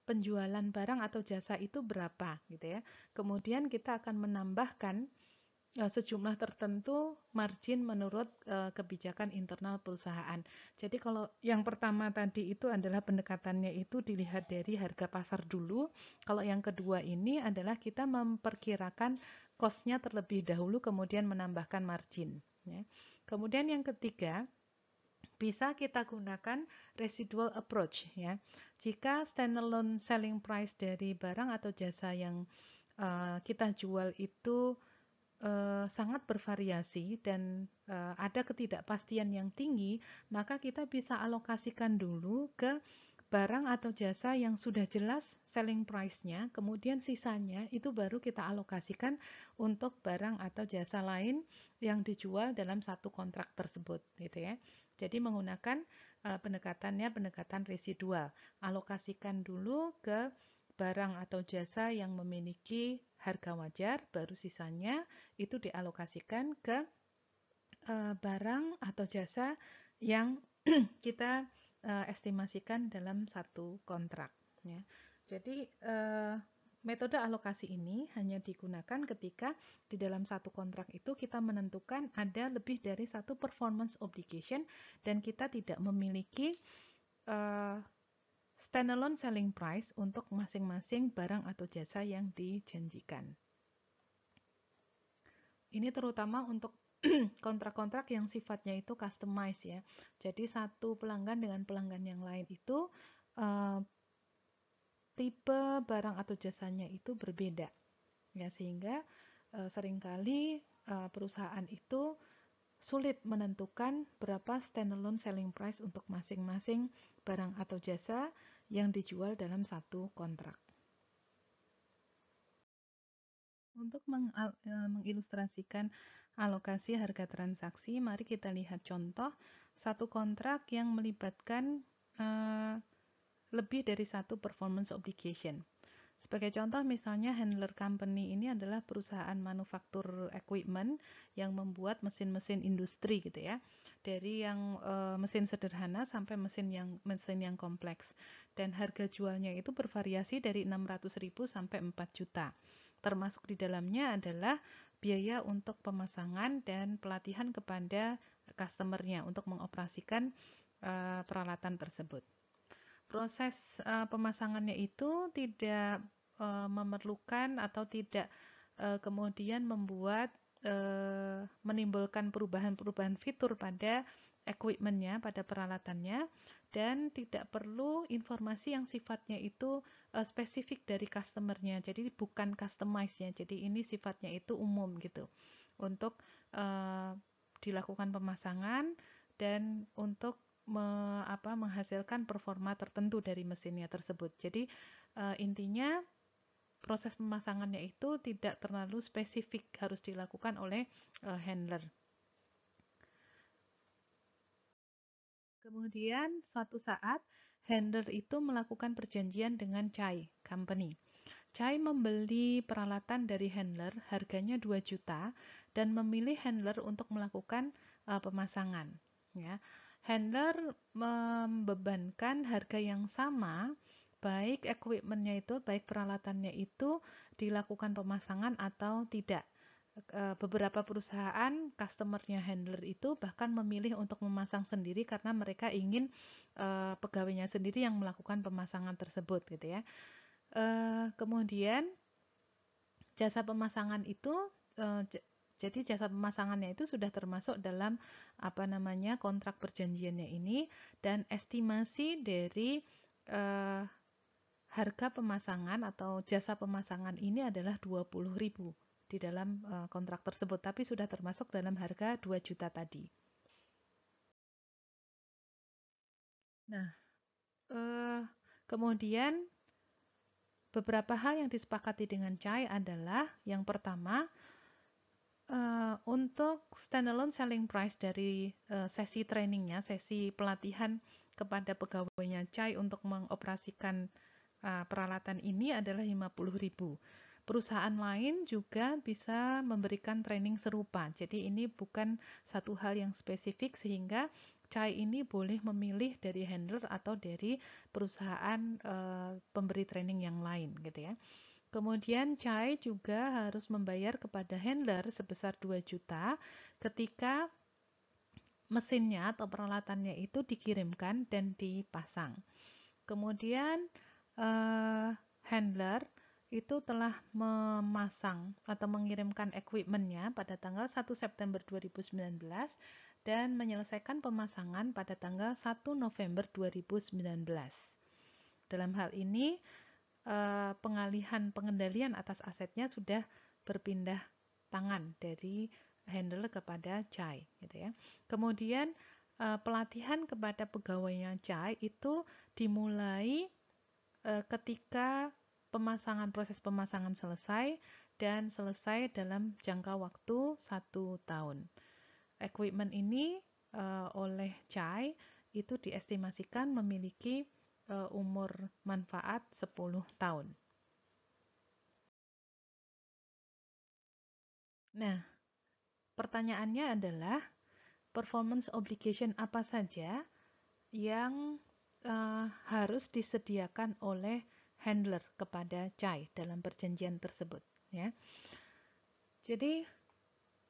penjualan barang atau jasa itu berapa gitu ya. Kemudian kita akan menambahkan sejumlah tertentu margin menurut kebijakan internal perusahaan. Jadi kalau yang pertama tadi itu adalah pendekatannya itu dilihat dari harga pasar dulu. Kalau yang kedua ini adalah kita memperkirakan cost-nya terlebih dahulu kemudian menambahkan margin ya. Kemudian yang ketiga bisa kita gunakan residual approach ya. Jika standalone selling price dari barang atau jasa yang kita jual itu sangat bervariasi dan ada ketidakpastian yang tinggi, maka kita bisa alokasikan dulu ke barang atau jasa yang sudah jelas selling price-nya, kemudian sisanya itu baru kita alokasikan untuk barang atau jasa lain yang dijual dalam satu kontrak tersebut gitu ya. Jadi menggunakan pendekatan residual. Alokasikan dulu ke barang atau jasa yang memiliki harga wajar, baru sisanya itu dialokasikan ke barang atau jasa yang kita estimasikan dalam satu kontrak ya. Jadi metode alokasi ini hanya digunakan ketika di dalam satu kontrak itu kita menentukan ada lebih dari satu performance obligation dan kita tidak memiliki standalone selling price untuk masing-masing barang atau jasa yang dijanjikan. Ini terutama untuk kontrak-kontrak yang sifatnya itu customize ya. Jadi satu pelanggan dengan pelanggan yang lain itu tipe barang atau jasanya itu berbeda, ya, sehingga seringkali perusahaan itu sulit menentukan berapa standalone selling price untuk masing-masing barang atau jasa yang dijual dalam satu kontrak. Untuk mengilustrasikan alokasi harga transaksi, mari kita lihat contoh satu kontrak yang melibatkan lebih dari satu performance obligation. Sebagai contoh misalnya Handler Company ini adalah perusahaan manufaktur equipment yang membuat mesin-mesin industri gitu ya. Dari yang mesin sederhana sampai mesin yang kompleks. Dan harga jualnya itu bervariasi dari 600.000 sampai 4 juta. Termasuk di dalamnya adalah biaya untuk pemasangan dan pelatihan kepada customer-nya untuk mengoperasikan peralatan tersebut. Proses pemasangannya itu tidak memerlukan atau tidak kemudian menimbulkan perubahan-perubahan fitur pada equipment-nya, pada peralatannya, dan tidak perlu informasi yang sifatnya itu spesifik dari customer-nya. Jadi bukan customize-nya. Jadi ini sifatnya itu umum gitu. Untuk dilakukan pemasangan dan untuk menghasilkan performa tertentu dari mesinnya tersebut. Jadi intinya proses pemasangannya itu tidak terlalu spesifik, harus dilakukan oleh handler. Kemudian suatu saat handler itu melakukan perjanjian dengan Chai Company. Chai membeli peralatan dari handler, harganya 2 juta, dan memilih handler untuk melakukan pemasangan. Ya. Handler membebankan harga yang sama, baik equipment-nya itu, baik peralatannya itu dilakukan pemasangan atau tidak. Beberapa perusahaan, customer-nya handler itu bahkan memilih untuk memasang sendiri karena mereka ingin pegawainya sendiri yang melakukan pemasangan tersebut, gitu ya. Kemudian jasa pemasangan itu jadi jasa pemasangannya itu sudah termasuk dalam kontrak perjanjiannya ini, dan estimasi dari harga pemasangan atau jasa pemasangan ini adalah 20.000 di dalam kontrak tersebut, tapi sudah termasuk dalam harga 2 juta tadi. Nah, kemudian beberapa hal yang disepakati dengan Chai adalah yang pertama, untuk standalone selling price dari sesi trainingnya, sesi pelatihan kepada pegawainya Chai untuk mengoperasikan peralatan ini adalah 50.000. Perusahaan lain juga bisa memberikan training serupa. Jadi ini bukan satu hal yang spesifik sehingga Chai ini boleh memilih dari handler atau dari perusahaan pemberi training yang lain gitu ya. Kemudian Chai juga harus membayar kepada handler sebesar 2 juta ketika mesinnya atau peralatannya itu dikirimkan dan dipasang. Kemudian handler itu telah memasang atau mengirimkan equipment-nya pada tanggal 1 September 2019 dan menyelesaikan pemasangan pada tanggal 1 November 2019. Dalam hal ini pengalihan pengendalian atas asetnya sudah berpindah tangan dari handler kepada Chai gitu ya. Kemudian pelatihan kepada pegawainya Chai itu dimulai ketika proses pemasangan selesai dan selesai dalam jangka waktu 1 tahun. Equipment ini oleh Chai itu diestimasikan memiliki umur manfaat 10 tahun. Nah, pertanyaannya adalah performance obligation apa saja yang harus disediakan oleh handler kepada Chai dalam perjanjian tersebut, ya. Jadi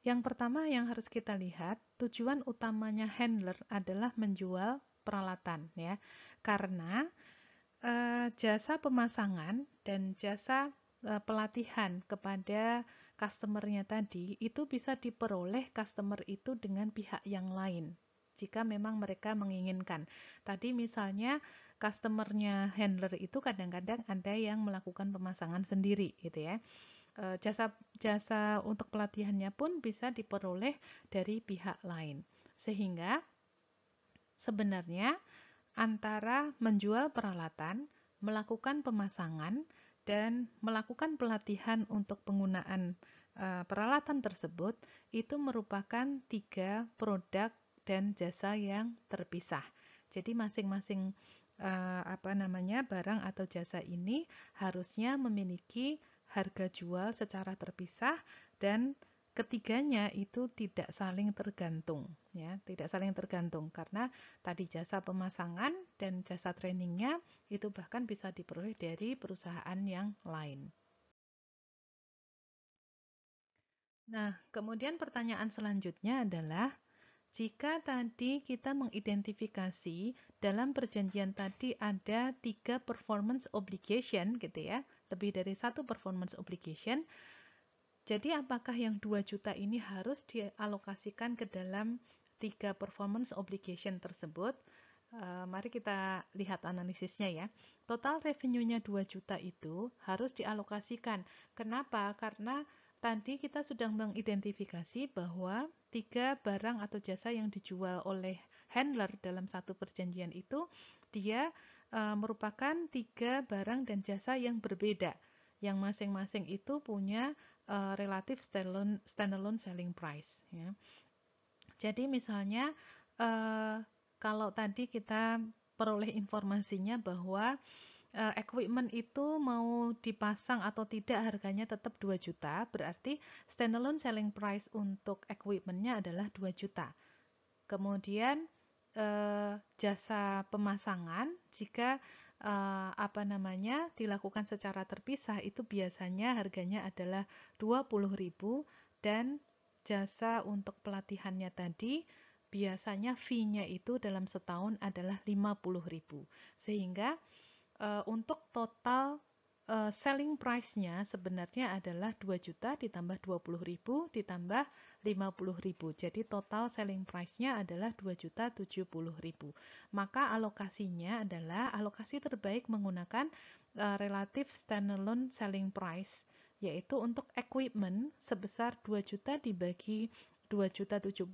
yang pertama yang harus kita lihat, tujuan utamanya handler adalah menjual peralatan, ya. Karena jasa pemasangan dan jasa pelatihan kepada customer-nya tadi itu bisa diperoleh customer itu dengan pihak yang lain. jika memang mereka menginginkan. Tadi misalnya customernya handler itu kadang-kadang ada yang melakukan pemasangan sendiri gitu ya. Jasa jasa untuk pelatihannya pun bisa diperoleh dari pihak lain. Sehingga sebenarnya antara menjual peralatan, melakukan pemasangan, dan melakukan pelatihan untuk penggunaan peralatan tersebut itu merupakan 3 produk dan jasa yang terpisah. Jadi masing-masing barang atau jasa ini harusnya memiliki harga jual secara terpisah dan ketiganya itu tidak saling tergantung ya, tidak saling tergantung karena tadi jasa pemasangan dan jasa trainingnya itu bahkan bisa diperoleh dari perusahaan yang lain. Nah, kemudian pertanyaan selanjutnya adalah jika tadi kita mengidentifikasi dalam perjanjian tadi ada 3 performance obligation gitu ya, lebih dari 1 performance obligation, jadi apakah yang 2 juta ini harus dialokasikan ke dalam 3 performance obligation tersebut? Mari kita lihat analisisnya ya. Total revenue-nya 2 juta itu harus dialokasikan. Kenapa? Karena tadi kita sudah mengidentifikasi bahwa 3 barang atau jasa yang dijual oleh handler dalam satu perjanjian itu dia merupakan 3 barang dan jasa yang berbeda, yang masing-masing itu punya relative standalone selling price ya. Jadi misalnya kalau tadi kita peroleh informasinya bahwa equipment itu mau dipasang atau tidak harganya tetap 2 juta, berarti standalone selling price untuk equipmentnya adalah 2 juta. Kemudian jasa pemasangan jika dilakukan secara terpisah itu biasanya harganya adalah 20.000 dan jasa untuk pelatihannya tadi biasanya fee-nya itu dalam setahun adalah 50.000. Sehingga untuk total selling price-nya sebenarnya adalah 2 juta ditambah 20.000 ditambah 50.000. Jadi total selling price-nya adalah 2.070.000. Maka alokasinya adalah alokasi terbaik menggunakan relative standalone selling price, yaitu untuk equipment sebesar 2 juta dibagi 2.070.000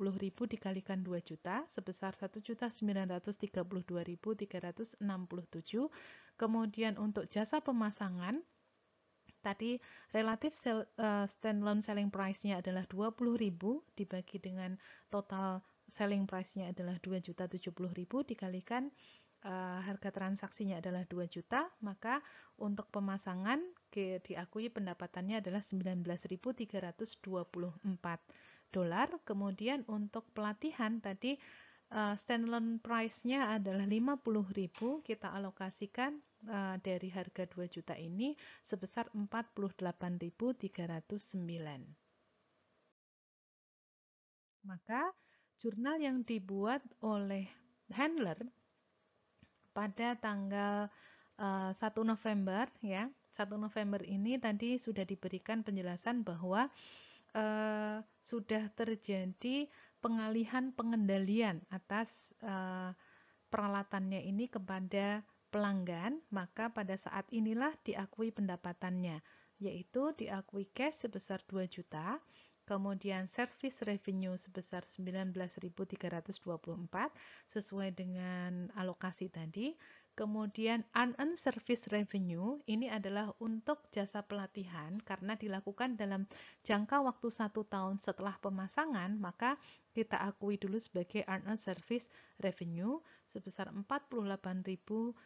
dikalikan 2 juta sebesar 1.932.367. Kemudian untuk jasa pemasangan tadi relatif standalone selling price-nya adalah 20.000 dibagi dengan total selling price-nya adalah 2.070.000 dikalikan harga transaksinya adalah 2 juta, maka untuk pemasangan diakui pendapatannya adalah 19.324 dolar. Kemudian untuk pelatihan tadi standalone price-nya adalah 50.000, kita alokasikan dari harga 2 juta ini sebesar 48.309. Maka jurnal yang dibuat oleh handler pada tanggal 1 November ya. 1 November ini tadi sudah diberikan penjelasan bahwa sudah terjadi pengalihan pengendalian atas peralatannya ini kepada pelanggan, maka pada saat inilah diakui pendapatannya, yaitu diakui cash sebesar 2 juta, kemudian service revenue sebesar 19.324 sesuai dengan alokasi tadi. Kemudian unearned service revenue ini adalah untuk jasa pelatihan karena dilakukan dalam jangka waktu 1 tahun setelah pemasangan, maka kita akui dulu sebagai unearned service revenue sebesar 48.309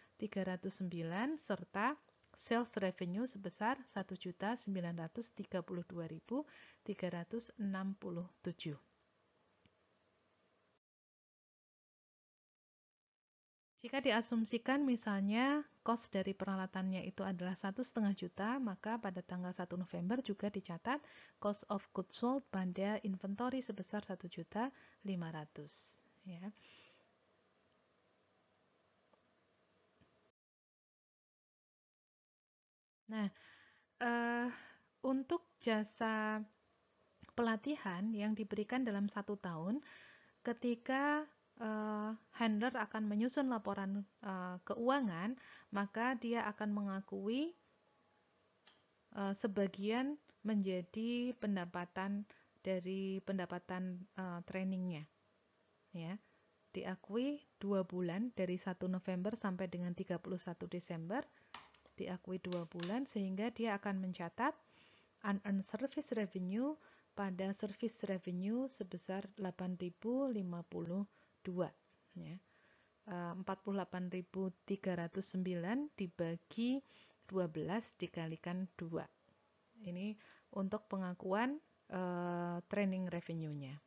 serta sales revenue sebesar 1.932.367. Jika diasumsikan misalnya cost dari peralatannya itu adalah 1,5 juta, maka pada tanggal 1 November juga dicatat cost of goods sold pada inventory sebesar 1.500.000 ya. Nah, untuk jasa pelatihan yang diberikan dalam 1 tahun, ketika handler akan menyusun laporan keuangan, maka dia akan mengakui sebagian menjadi pendapatan dari pendapatan trainingnya, ya. Diakui 2 bulan dari 1 November sampai dengan 31 Desember, diakui 2 bulan sehingga dia akan mencatat unearned service revenue pada service revenue sebesar 8.052, ya. 48.309 dibagi 12 dikalikan 2. Ini untuk pengakuan training revenue-nya.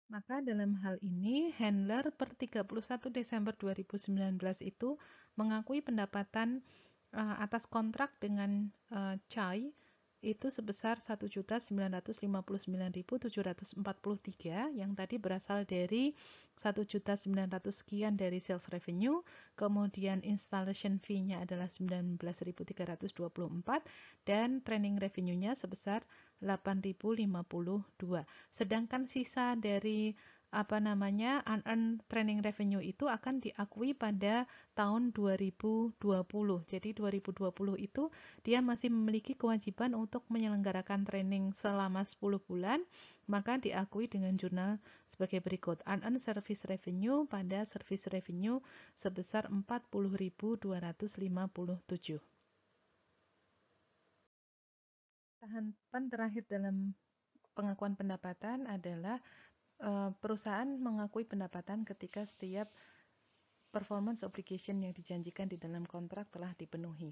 Maka dalam hal ini, handler per 31 Desember 2019 itu mengakui pendapatan atas kontrak dengan CHAI itu sebesar 1.959.743 yang tadi berasal dari 1.900 sekian dari sales revenue, kemudian installation fee-nya adalah 19.324 dan training revenue-nya sebesar 8.052. Sedangkan sisa dari unearned training revenue itu akan diakui pada tahun 2020. Jadi 2020 itu dia masih memiliki kewajiban untuk menyelenggarakan training selama 10 bulan, maka diakui dengan jurnal sebagai berikut. Unearned service revenue pada service revenue sebesar 40.257. Tahapan terakhir dalam pengakuan pendapatan adalah perusahaan mengakui pendapatan ketika setiap performance obligation yang dijanjikan di dalam kontrak telah dipenuhi.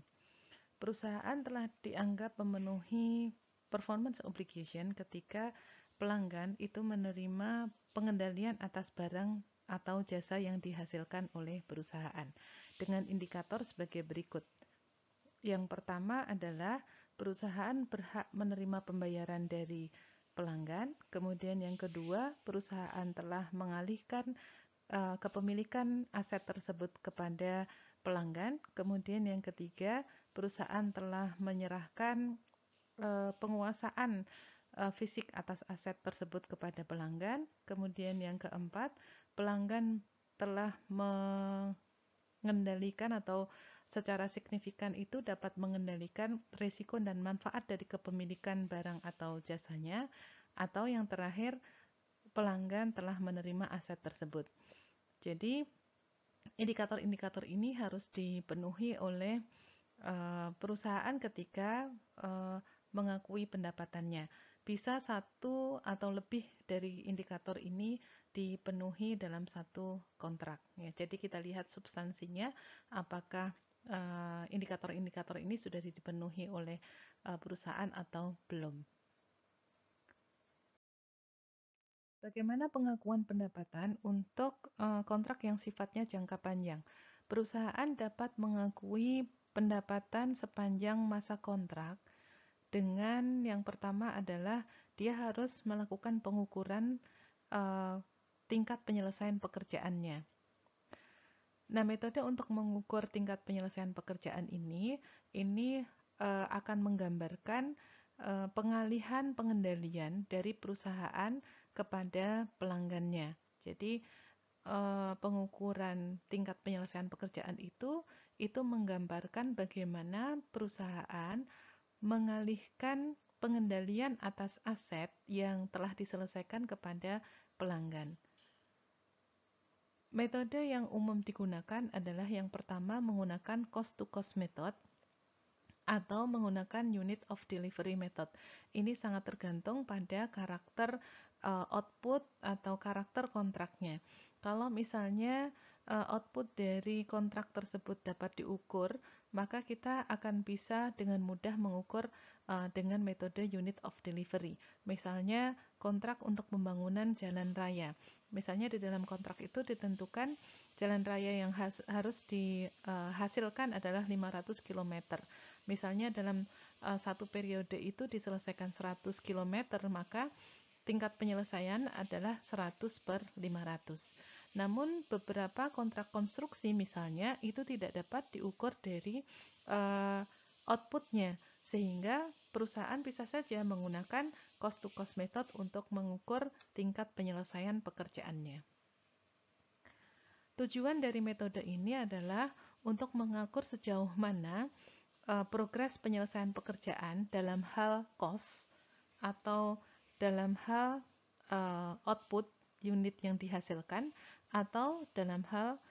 Perusahaan telah dianggap memenuhi performance obligation ketika pelanggan itu menerima pengendalian atas barang atau jasa yang dihasilkan oleh perusahaan dengan indikator sebagai berikut. Yang pertama adalah perusahaan berhak menerima pembayaran dari pelanggan. Kemudian yang kedua, perusahaan telah mengalihkan kepemilikan aset tersebut kepada pelanggan. Kemudian yang ketiga, perusahaan telah menyerahkan penguasaan fisik atas aset tersebut kepada pelanggan. Kemudian yang keempat, pelanggan telah mengendalikan atau secara signifikan itu dapat mengendalikan risiko dan manfaat dari kepemilikan barang atau jasanya. Atau yang terakhir, pelanggan telah menerima aset tersebut. Jadi indikator-indikator ini harus dipenuhi oleh perusahaan ketika mengakui pendapatannya. Bisa satu atau lebih dari indikator ini dipenuhi dalam satu kontrak. Ya, jadi kita lihat substansinya, apakah indikator-indikator ini sudah dipenuhi oleh perusahaan atau belum. Bagaimana pengakuan pendapatan untuk kontrak yang sifatnya jangka panjang? Perusahaan dapat mengakui pendapatan sepanjang masa kontrak dengan yang pertama adalah dia harus melakukan pengukuran tingkat penyelesaian pekerjaannya. Nah, metode untuk mengukur tingkat penyelesaian pekerjaan ini akan menggambarkan pengalihan pengendalian dari perusahaan kepada pelanggannya. Jadi pengukuran tingkat penyelesaian pekerjaan itu menggambarkan bagaimana perusahaan mengalihkan pengendalian atas aset yang telah diselesaikan kepada pelanggan. Metode yang umum digunakan adalah yang pertama menggunakan cost-to-cost method atau menggunakan unit of delivery method. Ini sangat tergantung pada karakter output atau karakter kontraknya. Kalau misalnya output dari kontrak tersebut dapat diukur, maka kita akan bisa dengan mudah mengukur dengan metode unit of delivery. Misalnya kontrak untuk pembangunan jalan raya. Misalnya di dalam kontrak itu ditentukan jalan raya yang harus dihasilkan adalah 500 km. Misalnya dalam satu periode itu diselesaikan 100 km, maka tingkat penyelesaian adalah 100/500. Namun beberapa kontrak konstruksi misalnya itu tidak dapat diukur dari outputnya, sehingga perusahaan bisa saja menggunakan cost to cost method untuk mengukur tingkat penyelesaian pekerjaannya. Tujuan dari metode ini adalah untuk mengukur sejauh mana progres penyelesaian pekerjaan dalam hal cost atau dalam hal output unit yang dihasilkan atau dalam hal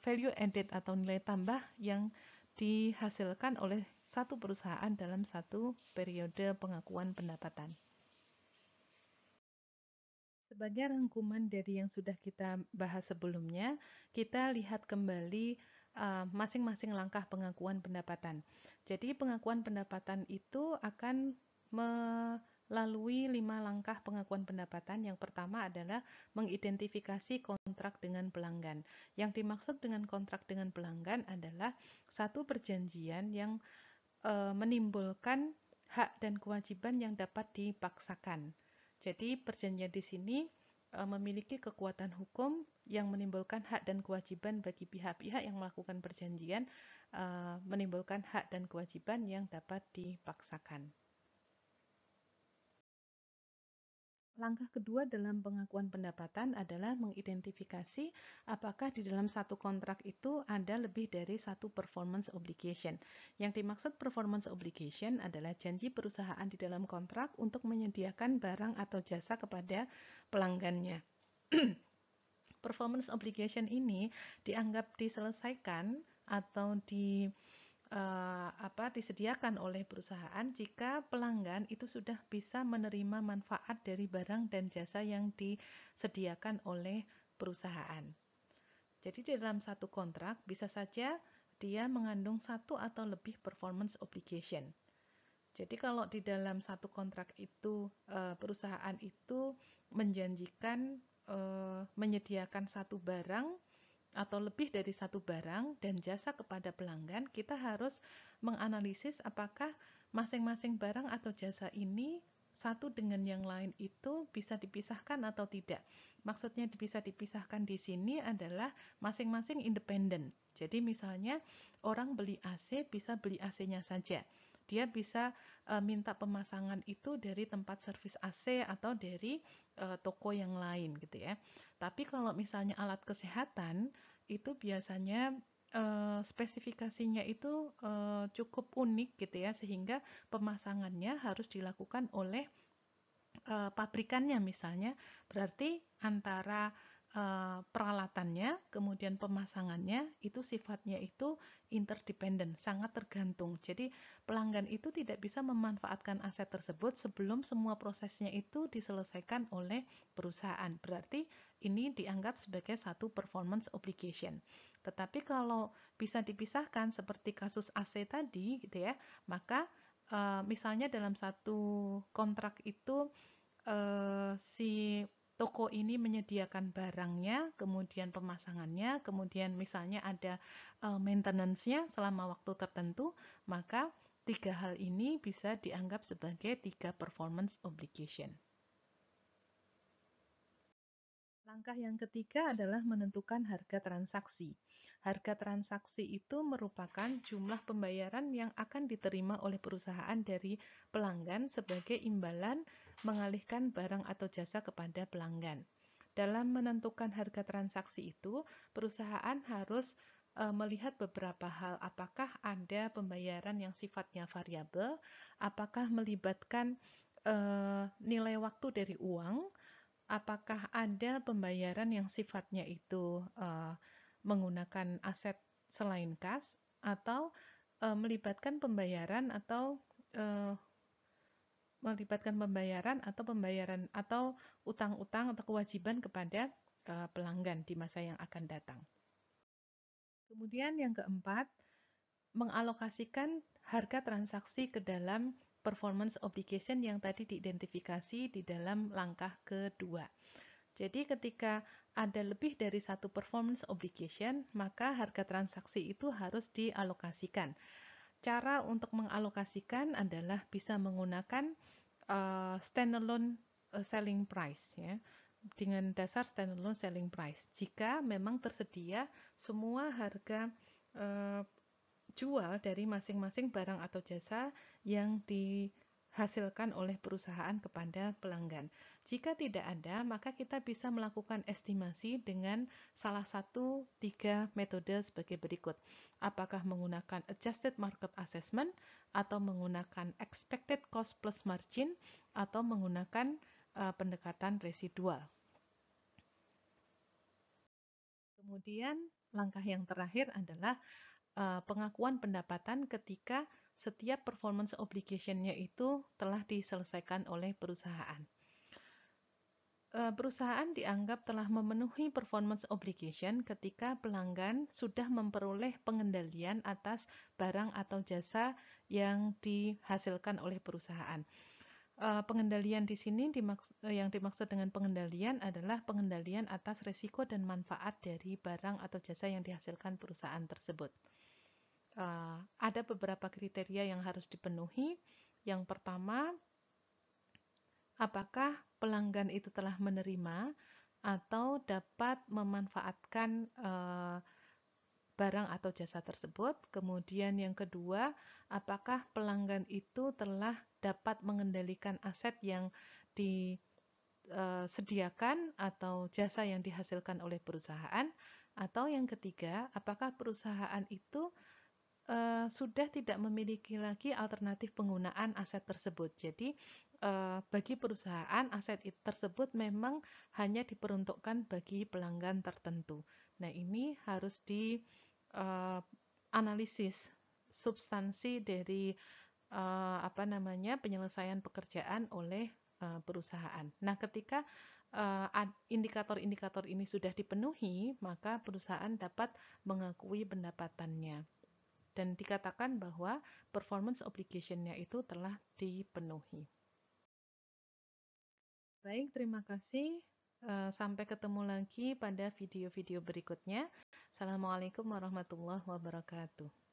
value added atau nilai tambah yang dihasilkan oleh satu perusahaan dalam satu periode pengakuan pendapatan. Sebagai rangkuman dari yang sudah kita bahas sebelumnya, kita lihat kembali masing-masing langkah pengakuan pendapatan. Jadi pengakuan pendapatan itu akan melalui 5 langkah pengakuan pendapatan. Yang pertama adalah mengidentifikasi kontrak dengan pelanggan. Yang dimaksud dengan kontrak dengan pelanggan adalah satu perjanjian yang menimbulkan hak dan kewajiban yang dapat dipaksakan. Jadi perjanjian di sini memiliki kekuatan hukum yang menimbulkan hak dan kewajiban bagi pihak-pihak yang melakukan perjanjian, menimbulkan hak dan kewajiban yang dapat dipaksakan. Langkah kedua dalam pengakuan pendapatan adalah mengidentifikasi apakah di dalam satu kontrak itu ada lebih dari satu performance obligation. Yang dimaksud performance obligation adalah janji perusahaan di dalam kontrak untuk menyediakan barang atau jasa kepada pelanggannya. Performance obligation ini dianggap diselesaikan atau disediakan oleh perusahaan jika pelanggan itu sudah bisa menerima manfaat dari barang dan jasa yang disediakan oleh perusahaan. Jadi di dalam satu kontrak bisa saja dia mengandung satu atau lebih performance obligation. Jadi kalau di dalam satu kontrak itu perusahaan itu menjanjikan menyediakan satu barang atau lebih dari satu barang dan jasa kepada pelanggan, kita harus menganalisis apakah masing-masing barang atau jasa ini satu dengan yang lain itu bisa dipisahkan atau tidak. Maksudnya bisa dipisahkan di sini adalah masing-masing independen. Jadi misalnya orang beli AC bisa beli AC-nya saja. Dia bisa minta pemasangan itu dari tempat servis AC atau dari toko yang lain gitu ya. Tapi kalau misalnya alat kesehatan itu biasanya spesifikasinya itu cukup unik gitu ya, sehingga pemasangannya harus dilakukan oleh pabrikannya misalnya. Berarti antara peralatannya kemudian pemasangannya itu sifatnya itu interdependent, sangat tergantung. Jadi pelanggan itu tidak bisa memanfaatkan aset tersebut sebelum semua prosesnya itu diselesaikan oleh perusahaan. Berarti ini dianggap sebagai satu performance obligation. Tetapi kalau bisa dipisahkan seperti kasus AC tadi gitu ya, maka misalnya dalam satu kontrak itu si toko ini menyediakan barangnya, kemudian pemasangannya, kemudian misalnya ada maintenance-nya selama waktu tertentu, maka tiga hal ini bisa dianggap sebagai tiga performance obligation. Langkah yang ketiga adalah menentukan harga transaksi. Harga transaksi itu merupakan jumlah pembayaran yang akan diterima oleh perusahaan dari pelanggan sebagai imbalan mengalihkan barang atau jasa kepada pelanggan. Dalam menentukan harga transaksi itu, perusahaan harus melihat beberapa hal. Apakah ada pembayaran yang sifatnya variabel? Apakah melibatkan nilai waktu dari uang? Apakah ada pembayaran yang sifatnya itu menggunakan aset selain kas, atau melibatkan pembayaran atau pembayaran atau utang-utang atau kewajiban kepada pelanggan di masa yang akan datang. Kemudian yang keempat, mengalokasikan harga transaksi ke dalam performance obligation yang tadi diidentifikasi di dalam langkah kedua. Jadi ketika ada lebih dari satu performance obligation, maka harga transaksi itu harus dialokasikan. Cara untuk mengalokasikan adalah bisa menggunakan standalone selling price ya, dengan dasar standalone selling price. Jika memang tersedia semua harga jual dari masing-masing barang atau jasa yang dihasilkan oleh perusahaan kepada pelanggan. Jika tidak ada, maka kita bisa melakukan estimasi dengan salah satu 3 metode sebagai berikut. Apakah menggunakan adjusted market assessment, atau menggunakan expected cost plus margin, atau menggunakan pendekatan residual. Kemudian langkah yang terakhir adalah pengakuan pendapatan ketika setiap performance obligation-nya itu telah diselesaikan oleh perusahaan. Perusahaan dianggap telah memenuhi performance obligation ketika pelanggan sudah memperoleh pengendalian atas barang atau jasa yang dihasilkan oleh perusahaan. Pengendalian di sini yang dimaksud dengan pengendalian adalah pengendalian atas risiko dan manfaat dari barang atau jasa yang dihasilkan perusahaan tersebut. Ada beberapa kriteria yang harus dipenuhi. Yang pertama, apakah pelanggan itu telah menerima atau dapat memanfaatkan barang atau jasa tersebut. Kemudian yang kedua, apakah pelanggan itu telah dapat mengendalikan aset yang disediakan atau jasa yang dihasilkan oleh perusahaan. Atau yang ketiga, apakah perusahaan itu sudah tidak memiliki lagi alternatif penggunaan aset tersebut. Jadi bagi perusahaan aset tersebut memang hanya diperuntukkan bagi pelanggan tertentu. Nah, ini harus dianalisis substansi dari penyelesaian pekerjaan oleh perusahaan. Nah, ketika indikator-indikator ini sudah dipenuhi, maka perusahaan dapat mengakui pendapatannya. Dan dikatakan bahwa performance obligation-nya itu telah dipenuhi. Baik, terima kasih. Sampai ketemu lagi pada video-video berikutnya. Assalamualaikum warahmatullahi wabarakatuh.